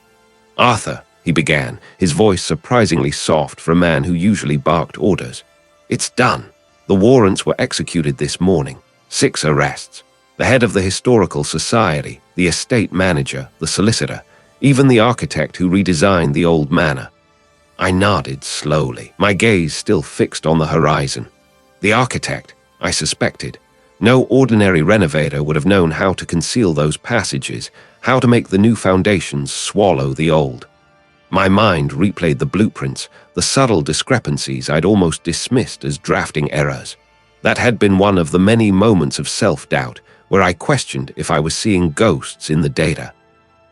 "Arthur," he began, his voice surprisingly soft for a man who usually barked orders. "It's done. The warrants were executed this morning. 6 arrests. The head of the Historical Society, the estate manager, the solicitor, even the architect who redesigned the old manor." I nodded slowly, my gaze still fixed on the horizon. The architect, I suspected. No ordinary renovator would have known how to conceal those passages, how to make the new foundations swallow the old. My mind replayed the blueprints, the subtle discrepancies I'd almost dismissed as drafting errors. That had been one of the many moments of self-doubt where I questioned if I was seeing ghosts in the data.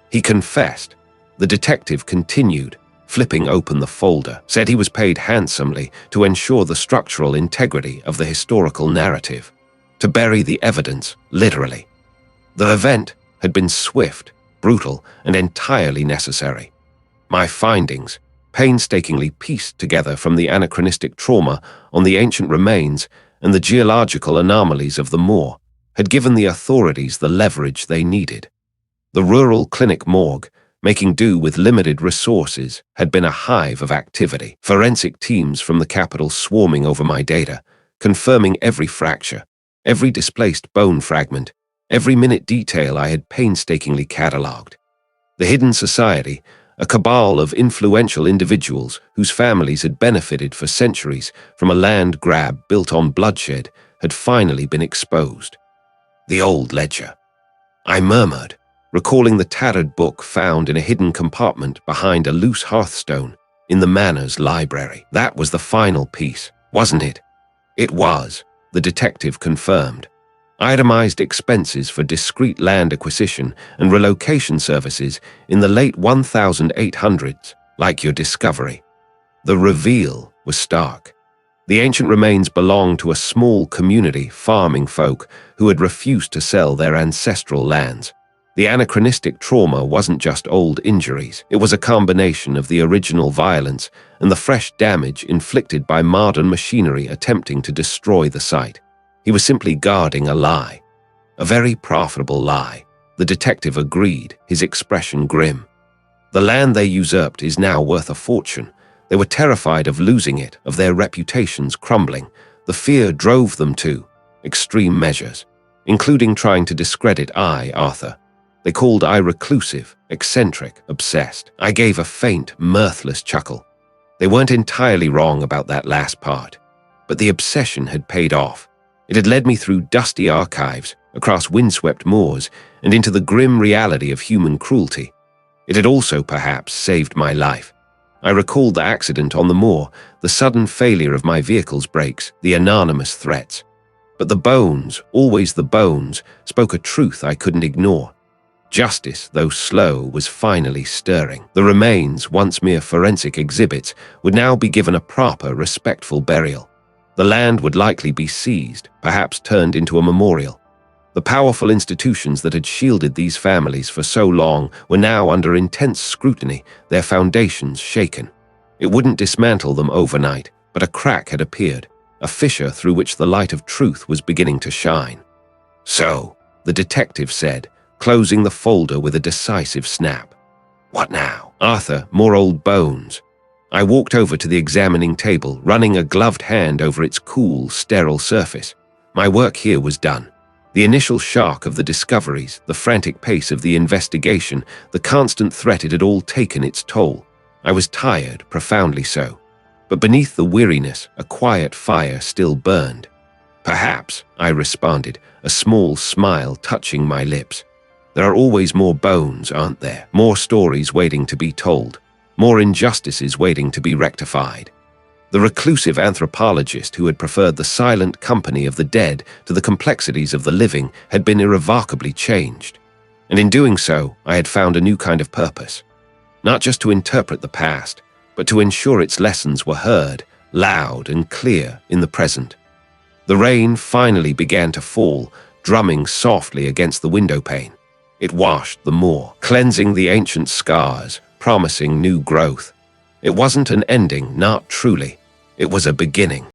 He confessed. The detective continued, flipping open the folder, said he was paid handsomely to ensure the structural integrity of the historical narrative, to bury the evidence, literally. The event had been swift, brutal, and entirely necessary. My findings, painstakingly pieced together from the anachronistic trauma on the ancient remains and the geological anomalies of the moor, had given the authorities the leverage they needed. The rural clinic morgue, making do with limited resources, had been a hive of activity. Forensic teams from the capital swarming over my data, confirming every fracture, every displaced bone fragment, every minute detail I had painstakingly catalogued. The hidden society, a cabal of influential individuals whose families had benefited for centuries from a land grab built on bloodshed, had finally been exposed. The old ledger. I murmured, recalling the tattered book found in a hidden compartment behind a loose hearthstone in the manor's library. That was the final piece, wasn't it? It was, the detective confirmed. Itemized expenses for discreet land acquisition and relocation services in the late 1800s, like your discovery. The reveal was stark. The ancient remains belonged to a small community farming folk who had refused to sell their ancestral lands. The anachronistic trauma wasn't just old injuries, it was a combination of the original violence and the fresh damage inflicted by modern machinery attempting to destroy the site. He was simply guarding a lie. A very profitable lie. The detective agreed, his expression grim. The land they usurped is now worth a fortune. They were terrified of losing it, of their reputations crumbling. The fear drove them to extreme measures, including trying to discredit Arthur. They called I reclusive, eccentric, obsessed. I gave a faint, mirthless chuckle. They weren't entirely wrong about that last part, but the obsession had paid off. It had led me through dusty archives, across windswept moors, and into the grim reality of human cruelty. It had also, perhaps, saved my life. I recalled the accident on the moor, the sudden failure of my vehicle's brakes, the anonymous threats. But the bones, always the bones, spoke a truth I couldn't ignore. Justice, though slow, was finally stirring. The remains, once mere forensic exhibits, would now be given a proper, respectful burial. The land would likely be seized, perhaps turned into a memorial. The powerful institutions that had shielded these families for so long were now under intense scrutiny, their foundations shaken. It wouldn't dismantle them overnight, but a crack had appeared, a fissure through which the light of truth was beginning to shine. So, the detective said, closing the folder with a decisive snap. What now? Arthur, more old bones. I walked over to the examining table, running a gloved hand over its cool, sterile surface. My work here was done. The initial shock of the discoveries, the frantic pace of the investigation, the constant threat it had all taken its toll. I was tired, profoundly so. But beneath the weariness, a quiet fire still burned. Perhaps, I responded, a small smile touching my lips. There are always more bones, aren't there? More stories waiting to be told. More injustices waiting to be rectified. The reclusive anthropologist who had preferred the silent company of the dead to the complexities of the living had been irrevocably changed. And in doing so, I had found a new kind of purpose. Not just to interpret the past, but to ensure its lessons were heard, loud and clear in the present. The rain finally began to fall, drumming softly against the window pane. It washed the moor, cleansing the ancient scars, promising new growth. It wasn't an ending, not truly. It was a beginning.